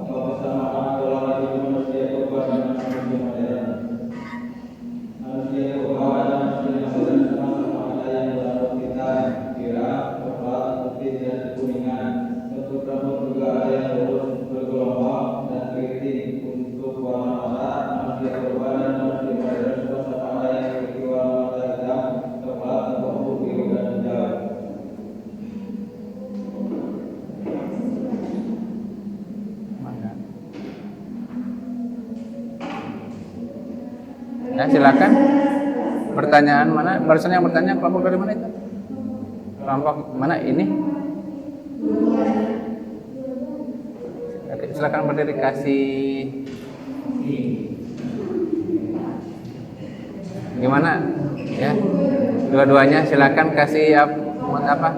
Apa persamaan pola hidup manusia purba dengan manusia modern? Manusia purba dan manusia modern sama-sama ada yang berambut hitam, pirang, coklat, putih, dan kekuningan. Bentuk rambut juga ada yang lurus, bergelombang, dan keriting. Untuk warna mata, manusia purba dan manusia modern sama-sama ada yang memiliki warna mata hitam, coklat, abu-abu, biru, dan hijau. Mangga. Ya, silakan. Pertanyaan mana? Barusan yang bertanya kelompok dari mana itu? Kelompok mana ini? Oke, silakan berdiri kasih. Gimana? Ya. Dua-duanya silakan kasih apa?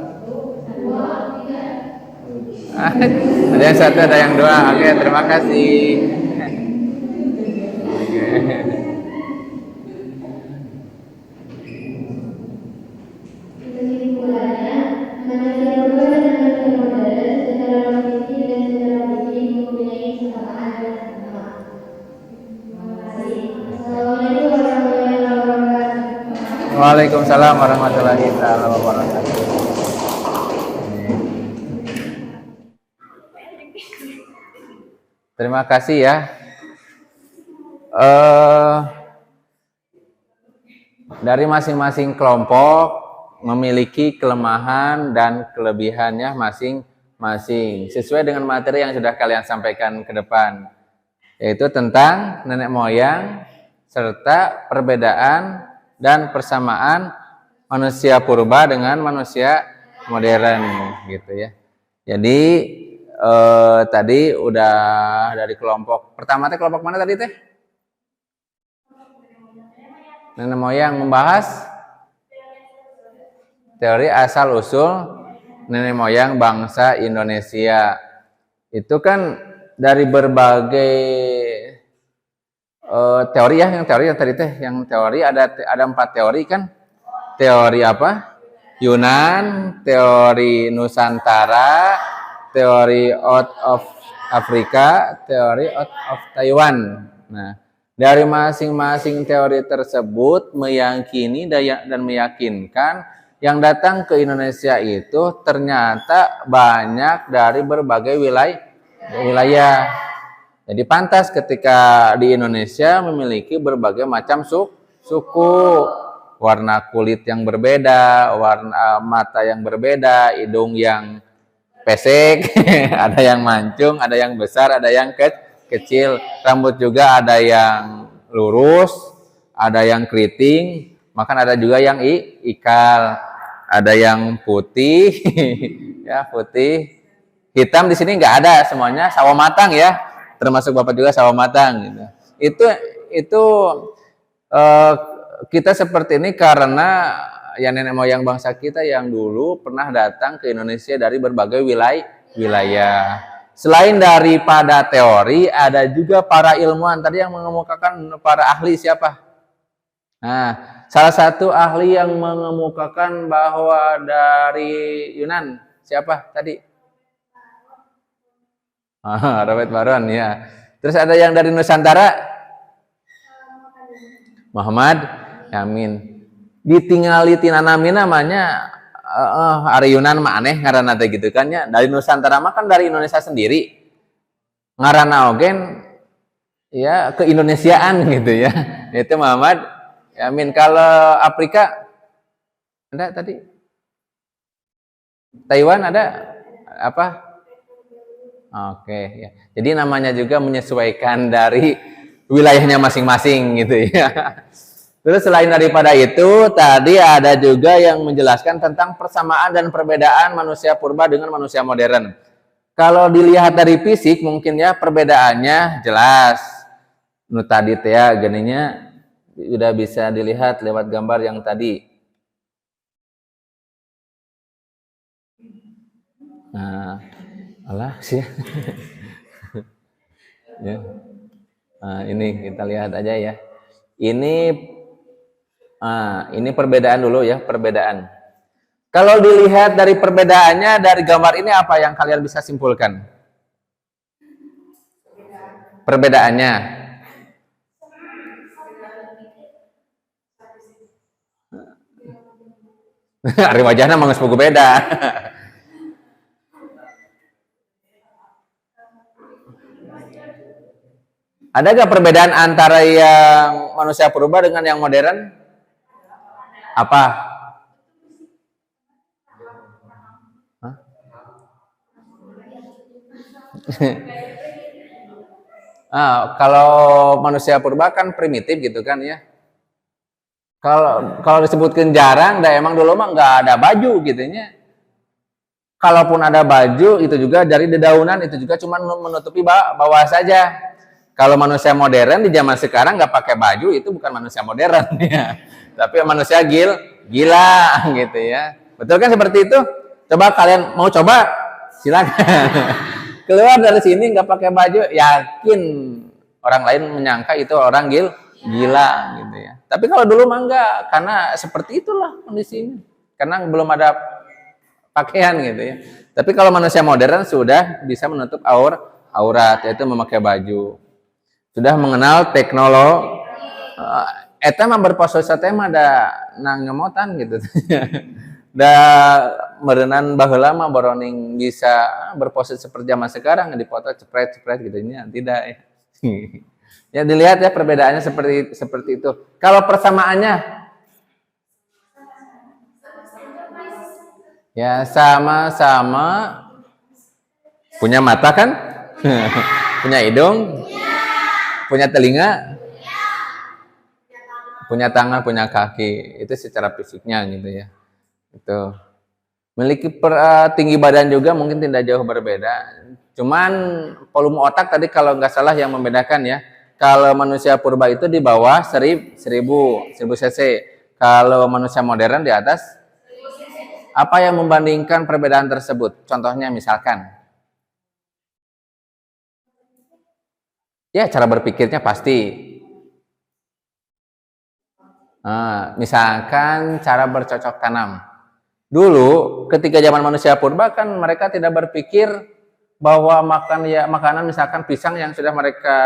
Ada yang satu, ada yang dua. Oke, terima kasih. Oke. Waalaikumsalam warahmatullahi wabarakatuh. Terima kasih ya. Dari masing-masing kelompok memiliki kelemahan dan kelebihannya masing-masing sesuai dengan materi yang sudah kalian sampaikan ke depan, yaitu tentang nenek moyang serta perbedaan dan persamaan manusia purba dengan manusia modern gitu ya. Jadi tadi udah dari kelompok pertama teh, kelompok mana tadi teh? Nenek moyang membahas teori asal usul nenek moyang bangsa Indonesia. Itu kan dari berbagai teori ya, yang teori yang tadi teh, yang teori ada 4 teori kan? Teori apa? Yunan, teori Nusantara, teori out of Afrika, teori out of Taiwan. Nah, dari masing-masing teori tersebut meyakini dan meyakinkan yang datang ke Indonesia itu ternyata banyak dari berbagai wilayah. Jadi pantas ketika di Indonesia memiliki berbagai macam suku, warna kulit yang berbeda, warna mata yang berbeda, hidung yang pesek, ada yang mancung, ada yang besar, ada yang kecil, rambut juga ada yang lurus, ada yang keriting, bahkan ada juga yang ikal, ada yang putih, ya putih, hitam di sini nggak ada, semuanya sawo matang ya, termasuk Bapak juga sawo matang gitu. Itu kita seperti ini karena ya nenek moyang bangsa kita yang dulu pernah datang ke Indonesia dari berbagai wilayah. Selain daripada teori, ada juga para ilmuwan tadi yang mengemukakan, para ahli siapa? Nah, salah satu ahli yang mengemukakan bahwa dari Yunan siapa tadi? Robert Baron ya. Terus ada yang dari Nusantara? Muhammad Yamin. Ditingali tinanami namanya ari Yunan mah aneh ngaranna teh gitu kan ya. Dari Nusantara mah kan dari Indonesia sendiri. Ngaranna ogen ya keindonesiaan gitu ya. Itu Muhammad Yamin. Kalau Afrika ada tadi? Taiwan ada apa? Oke ya. Jadi namanya juga menyesuaikan dari wilayahnya masing-masing gitu ya. Terus selain daripada itu, tadi ada juga yang menjelaskan tentang persamaan dan perbedaan manusia purba dengan manusia modern. Kalau dilihat dari fisik mungkin ya perbedaannya jelas. Nu tadi teh ya geninya sudah bisa dilihat lewat gambar yang tadi. Nah, alah sih. Ya. Nah, ini kita lihat aja ya. Ini perbedaan dulu ya, perbedaan. Kalau dilihat dari perbedaannya dari gambar ini apa yang kalian bisa simpulkan? Perbedaannya. Ari wajahna mah geus beda. Ada gak perbedaan antara yang manusia purba dengan yang modern? Apa? Kalau manusia purba kan primitif gitu kan ya. Kalau disebutkan jarang, emang dulu mah nggak ada baju gitunya. Kalaupun ada baju itu juga dari dedaunan, itu juga cuma menutupi bawah saja. Kalau manusia modern di zaman sekarang nggak pakai baju itu bukan manusia modern ya. Tapi manusia gila gitu ya. Betul kan seperti itu? Coba kalian mau coba? Silakan. Keluar dari sini nggak pakai baju, yakin orang lain menyangka itu orang gila gitu ya. Tapi kalau dulu mah enggak, karena seperti itulah kondisinya. Karena belum ada pakaian gitu ya. Tapi kalau manusia modern sudah bisa menutup aurat, yaitu memakai baju. Sudah mengenal eta mah berpose mah da nang nyomotan gitu. Da merenang baheula mah boroning bisa berpose seperti zaman sekarang dipoto cepret-cepret gitu tidak ya. Ya dilihat ya perbedaannya seperti itu. Kalau persamaannya ya sama-sama punya mata kan? Punya hidung? Punya telinga? Punya tangan, punya kaki. Itu secara fisiknya gitu ya. Itu. Memiliki tinggi badan juga mungkin tidak jauh berbeda. Cuman volume otak tadi kalau nggak salah yang membedakan ya. Kalau manusia purba itu di bawah 1000 cc. Kalau manusia modern di atas. Apa yang membandingkan perbedaan tersebut? Contohnya misalkan. Ya cara berpikirnya pasti. Misalkan cara bercocok tanam. Dulu ketika zaman manusia purba kan mereka tidak berpikir bahwa makanan misalkan pisang yang sudah mereka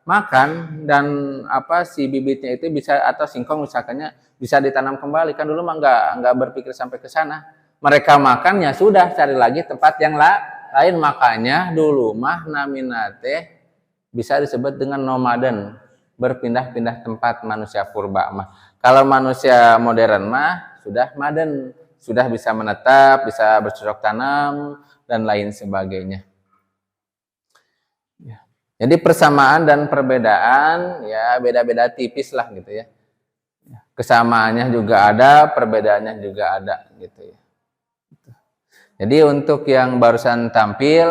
makan dan si bibitnya itu bisa atau singkong misalkannya bisa ditanam kembali kan dulu mah nggak berpikir sampai ke sana. Mereka makan ya sudah cari lagi tempat yang lain makanya dulu mah namina teh bisa disebut dengan nomaden berpindah-pindah tempat manusia purba mah. Kalau manusia modern mah sudah maden sudah bisa menetap bisa bercocok tanam dan lain sebagainya. Jadi persamaan dan perbedaan ya beda-beda tipis lah gitu ya. Kesamaannya juga ada, perbedaannya juga ada gitu ya. Jadi untuk yang barusan tampil,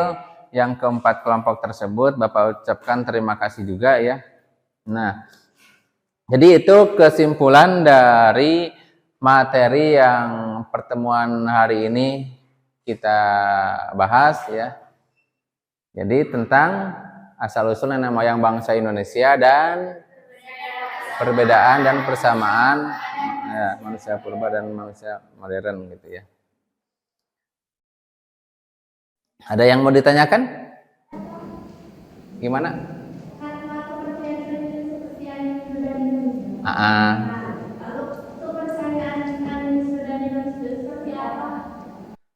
yang keempat kelompok tersebut Bapak ucapkan terima kasih juga ya. Nah, jadi itu kesimpulan dari materi yang pertemuan hari ini kita bahas ya. Jadi tentang asal-usul nenek moyang bangsa Indonesia dan perbedaan dan persamaan ya, manusia purba dan manusia modern gitu ya. Ada yang mau ditanyakan? Gimana?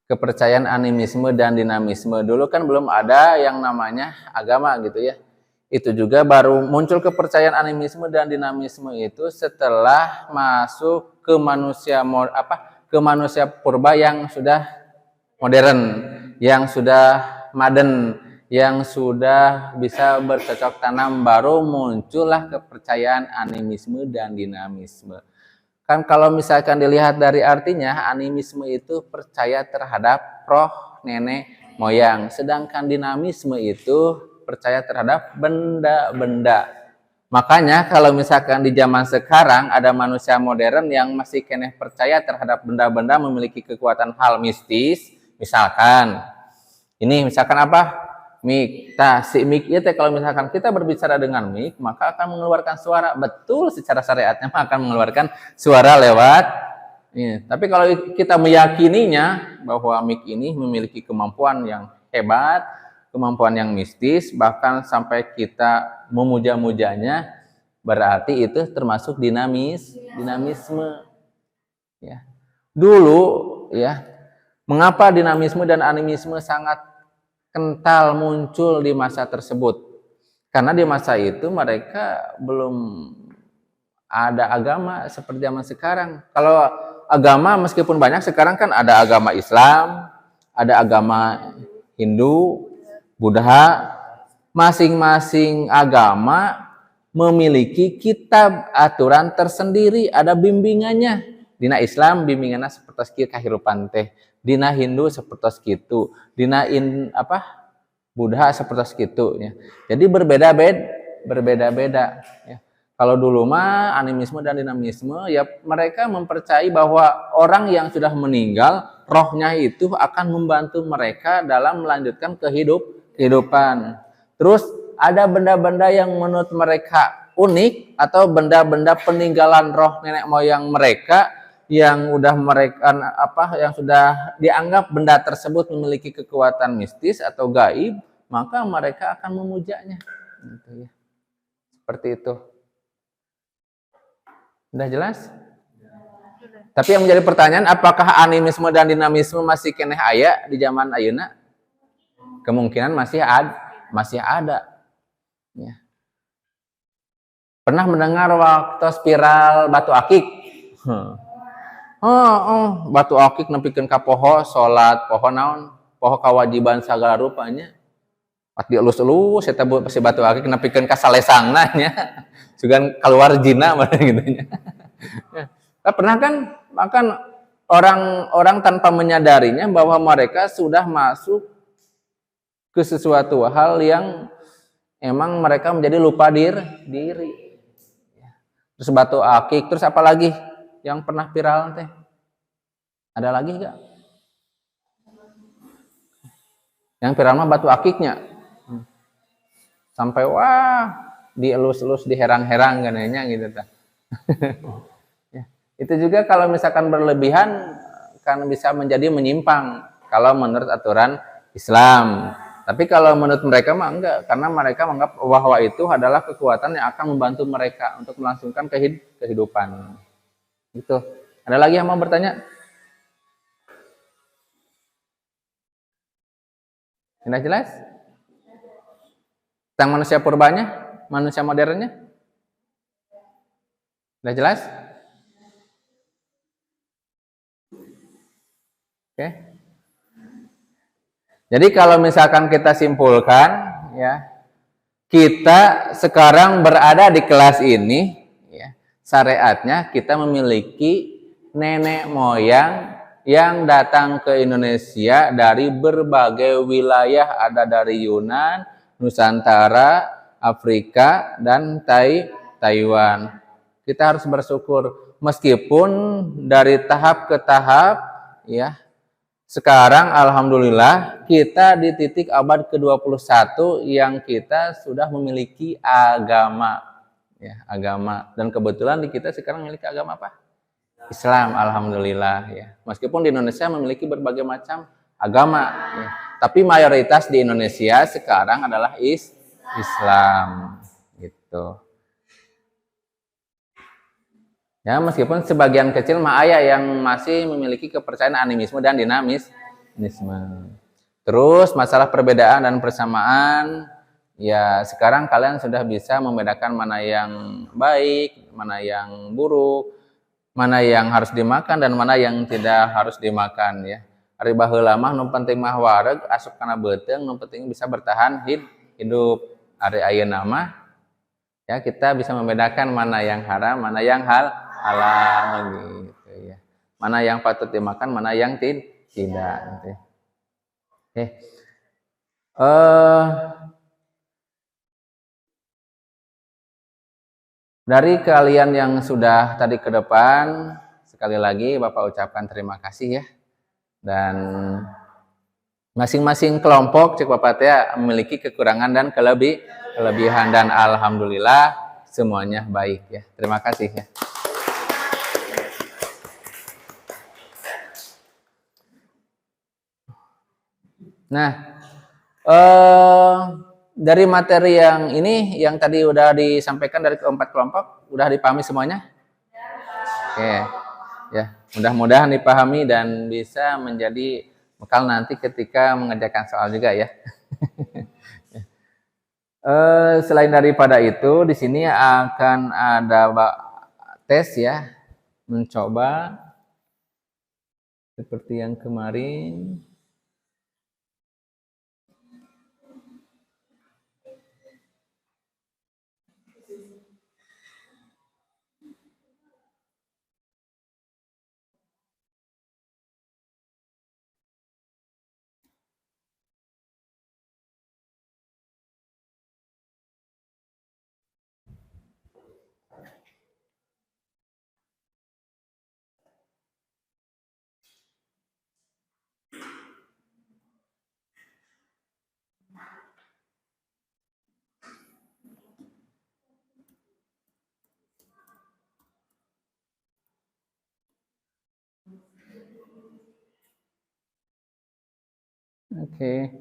Kepercayaan animisme dan dinamisme. Dulu kan belum ada yang namanya agama gitu ya. Itu juga baru muncul kepercayaan animisme dan dinamisme itu setelah masuk ke manusia purba yang sudah modern, yang sudah modern, yang sudah bisa bercocok tanam, baru muncullah kepercayaan animisme dan dinamisme. Kan kalau misalkan dilihat dari artinya, animisme itu percaya terhadap roh nenek moyang, sedangkan dinamisme itu percaya terhadap benda-benda. Makanya kalau misalkan di zaman sekarang ada manusia modern yang masih kene percaya terhadap benda-benda memiliki kekuatan hal mistis, misalkan apa? Mik. Nah, si mik itu kalau misalkan kita berbicara dengan mik, maka akan mengeluarkan suara. Betul secara syariatnya akan mengeluarkan suara lewat ini. Tapi kalau kita meyakininya bahwa mik ini memiliki kemampuan yang hebat, kemampuan yang mistis, bahkan sampai kita memuja-mujanya, berarti itu termasuk dinamisme. Ya. Dulu ya, mengapa dinamisme dan animisme sangat kental muncul di masa tersebut? Karena di masa itu mereka belum ada agama seperti zaman sekarang. Kalau agama meskipun banyak sekarang kan ada agama Islam, ada agama Hindu, Buddha. Masing-masing agama memiliki kitab aturan tersendiri, ada bimbingannya. Dina Islam bimbingannya seperti kahirupan teh. Dina Hindu seperti itu, dina Buddha seperti itu ya. Jadi berbeda-beda ya. Kalau dulu mah animisme dan dinamisme ya mereka mempercayai bahwa orang yang sudah meninggal rohnya itu akan membantu mereka dalam melanjutkan kehidupan. Terus ada benda-benda yang menurut mereka unik atau benda-benda peninggalan roh nenek moyang mereka yang yang sudah dianggap benda tersebut memiliki kekuatan mistis atau gaib, maka mereka akan memujanya. Gitu ya. Seperti itu. Udah jelas? Tapi yang menjadi pertanyaan, apakah animisme dan dinamisme masih keneh aya di zaman ayeuna? Kemungkinan masih ada. Ya. Pernah mendengar waktu spiral batu akik? Batu akik nepikeun ka poho, salat poho naon? Poho kewajiban segala rupanya. Pas dielus-elus eta si batu akik nepikeun ka salesangna nya. Sugan keluar jina gitu nya. Pernah kan makan orang-orang tanpa menyadarinya bahwa mereka sudah masuk ke sesuatu hal yang emang mereka menjadi lupa diri. Terus batu akik, terus apa lagi yang pernah viral teh? Ada lagi enggak? Yang viral mah batu akiknya. Sampai wah, dielus-elus, diherang-herang gananya gitu tah. Itu juga kalau misalkan berlebihan kan bisa menjadi menyimpang kalau menurut aturan Islam. Tapi kalau menurut mereka mah enggak, karena mereka menganggap bahwa itu adalah kekuatan yang akan membantu mereka untuk melangsungkan kehidupan. Gitu. Ada lagi yang mau bertanya? Sudah jelas? Tentang manusia purbanya, manusia modernnya? Sudah jelas? Oke. Jadi kalau misalkan kita simpulkan, ya, kita sekarang berada di kelas ini, ya, syariatnya kita memiliki nenek moyang yang datang ke Indonesia dari berbagai wilayah, ada dari Yunan, Nusantara, Afrika, dan Taiwan. Kita harus bersyukur meskipun dari tahap ke tahap, ya. Sekarang alhamdulillah kita di titik abad ke-21 yang kita sudah memiliki agama, ya, agama, dan kebetulan di kita sekarang memiliki agama apa? Islam, alhamdulillah, ya. Meskipun di Indonesia memiliki berbagai macam agama, ya, tapi mayoritas di Indonesia sekarang adalah Islam, gitu. Ya, meskipun sebagian kecil mah aya yang masih memiliki kepercayaan animisme dan dinamisme. Terus masalah perbedaan dan persamaan, ya sekarang kalian sudah bisa membedakan mana yang baik, mana yang buruk, mana yang harus dimakan dan mana yang tidak harus dimakan, ya. Ari baheula mah nu penting mah wareg asup kana beuteung, nu penting bisa bertahan hidup. Ari ayeuna mah ya kita bisa membedakan mana yang haram, mana yang halal gitu, ya. Mana yang patut dimakan, mana yang tidak gitu. Oke. Dari kalian yang sudah tadi ke depan, sekali lagi Bapak ucapkan terima kasih, ya. Dan masing-masing kelompok cek Bapak teh memiliki kekurangan dan kelebihan, dan alhamdulillah semuanya baik, ya. Terima kasih, ya. Nah, dari materi yang ini, yang tadi udah disampaikan dari keempat kelompok, udah dipahami semuanya? Oke, ya, mudah-mudahan dipahami dan bisa menjadi bekal nanti ketika mengerjakan soal juga, ya. Selain daripada itu, di sini akan ada tes, ya, mencoba seperti yang kemarin. Oke.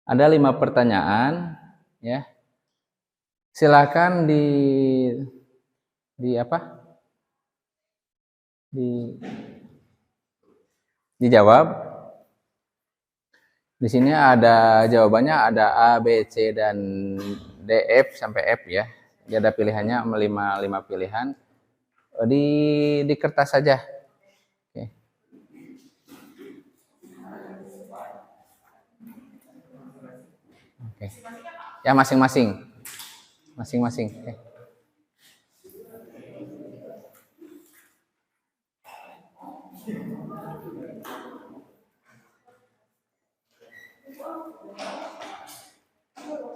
Ada 5 pertanyaan Ya. Silakan di apa? Dijawab. Di sini ada jawabannya, ada A, B, C, dan D, F sampai F ya. Jadi ada pilihannya 5 pilihan. Di kertas saja. Oke. Oke. Ya masing-masing. Masing-masing. Oke.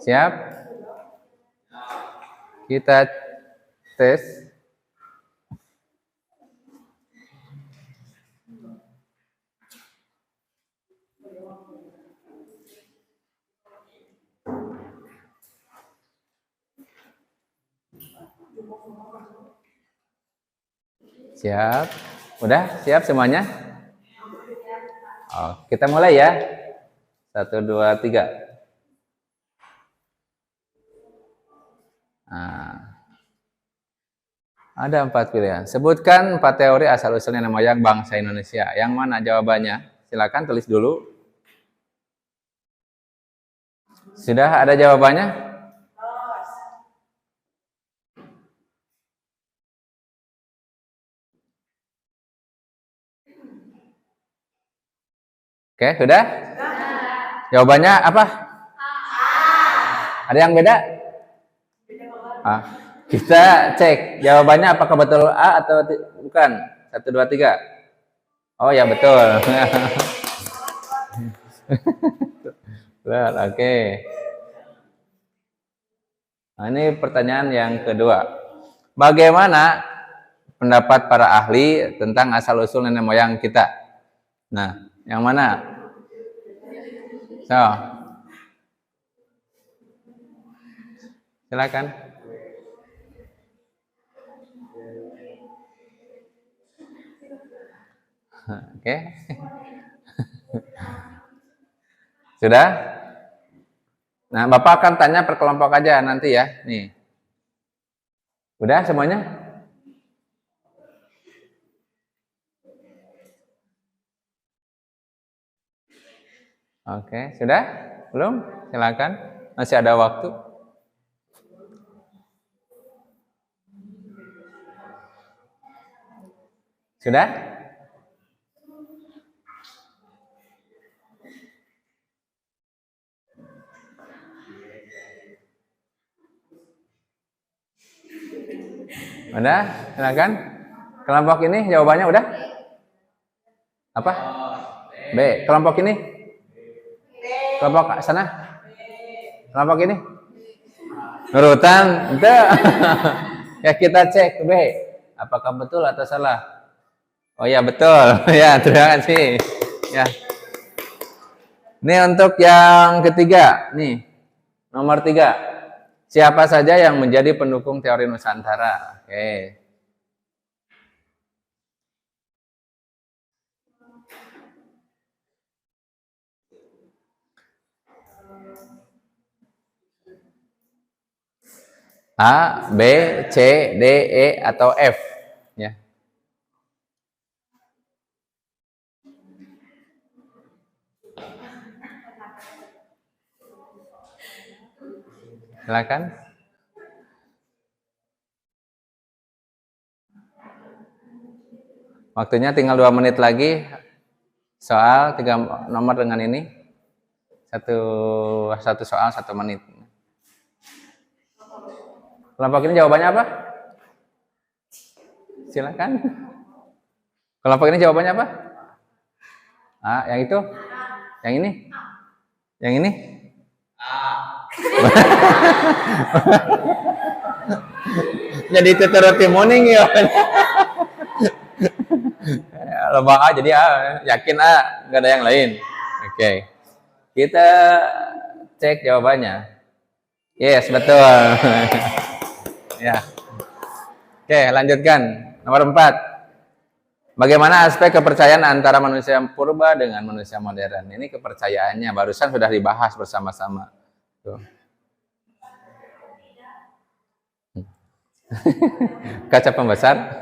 Siap? Kita tes. Siap? Udah? Siap semuanya? Oh, kita mulai ya. 1, 2, 3. Nah, ada 4 pilihan. Sebutkan 4 teori asal-usul nenek moyang bangsa Indonesia. Yang mana jawabannya? Silakan tulis dulu. Sudah ada jawabannya? Oke, sudah? Jawabannya apa? Ada yang beda? Kita cek jawabannya apakah betul A atau bukan. 1, 2, 3. Oh ya betul. Betul, oke. Nah, ini pertanyaan yang kedua. Bagaimana pendapat para ahli tentang asal-usul nenek moyang kita? Nah, yang mana? So, silakan. Oke. Sudah? Nah, Bapak akan tanya per kelompok aja nanti ya. Nih. Udah semuanya? Oke, sudah? Belum? Silakan. Masih ada waktu. Sudah? Udah? Silakan. Kelompok ini jawabannya udah? Apa? B. Kelompok ini? Kelompok sana? Kelompok ini? Nurutan? Itu. Ya kita cek B. Apakah betul atau salah? Oh ya betul. Ya terima kasih. Ya. Ini untuk yang ketiga. Nih. Nomor 3. Siapa saja yang menjadi pendukung teori Nusantara? Oke. A, B, C, D, E, atau F. Ya. Silakan. Waktunya tinggal 2 menit lagi. Soal 3 nomor dengan ini. Satu soal 1 menit. Kelompok ini jawabannya apa? Silakan. Kelompok ini jawabannya apa? Ah, yang itu? Yang ini? Yang ini? Jadi tutur morning ya. Lomba A jadi A, yakin A, nggak ada yang lain. Oke. Kita cek jawabannya. Yes, betul. Ya. Oke, lanjutkan. Nomor 4. Bagaimana aspek kepercayaan antara manusia purba dengan manusia modern? Ini kepercayaannya barusan sudah dibahas bersama-sama. Tuh. Kaca pembesar.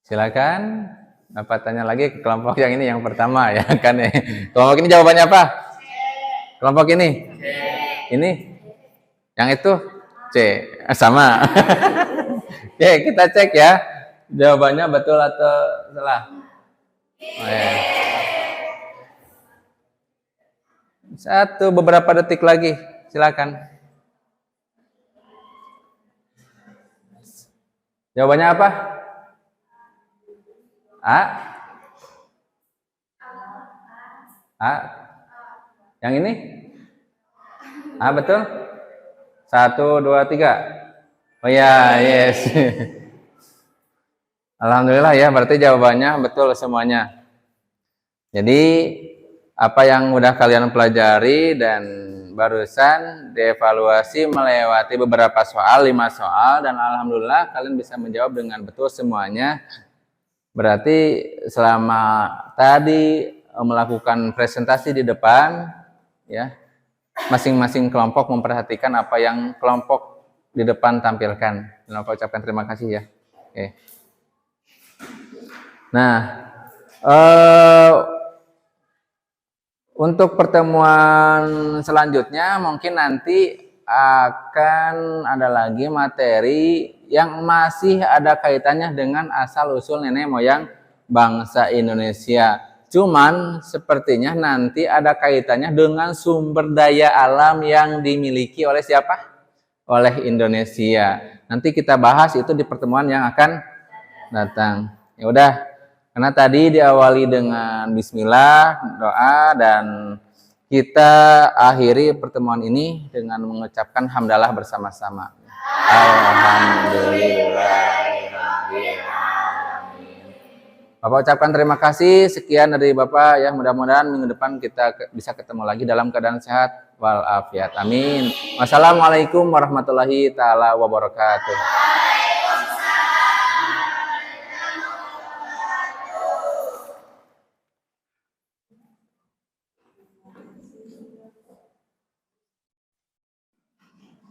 Silakan. Bapak tanya lagi ke kelompok yang ini yang pertama ya kan ya. Kelompok ini jawabannya apa? Kelompok ini? Ini? Yang itu? C. Sama. Oke, kita cek ya. Jawabannya betul atau salah? Oh, ya. Satu, beberapa detik lagi. Silakan. Jawabannya apa? A? A? Yang ini? A betul? 1, 2, 3. Oh ya, yes. Alhamdulillah ya, berarti jawabannya betul semuanya. Jadi, apa yang udah kalian pelajari dan barusan dievaluasi melewati beberapa soal, 5 soal, dan alhamdulillah kalian bisa menjawab dengan betul semuanya. Berarti selama tadi melakukan presentasi di depan, ya, masing-masing kelompok memperhatikan apa yang kelompok di depan tampilkan. Dan aku ucapkan terima kasih ya. Oke. Nah, untuk pertemuan selanjutnya mungkin nanti akan ada lagi materi yang masih ada kaitannya dengan asal-usul nenek moyang bangsa Indonesia. Cuman sepertinya nanti ada kaitannya dengan sumber daya alam yang dimiliki oleh siapa? Oleh Indonesia. Nanti kita bahas itu di pertemuan yang akan datang. Ya udah, karena tadi diawali dengan bismillah, doa, dan kita akhiri pertemuan ini dengan mengucapkan hamdalah bersama-sama. Alhamdulillahirrahmanirrahim. Bapak ucapkan terima kasih. Sekian dari Bapak ya. Mudah-mudahan minggu depan kita bisa ketemu lagi dalam keadaan sehat walafiat. Amin. Wassalamualaikum warahmatullahi taala wabarakatuh.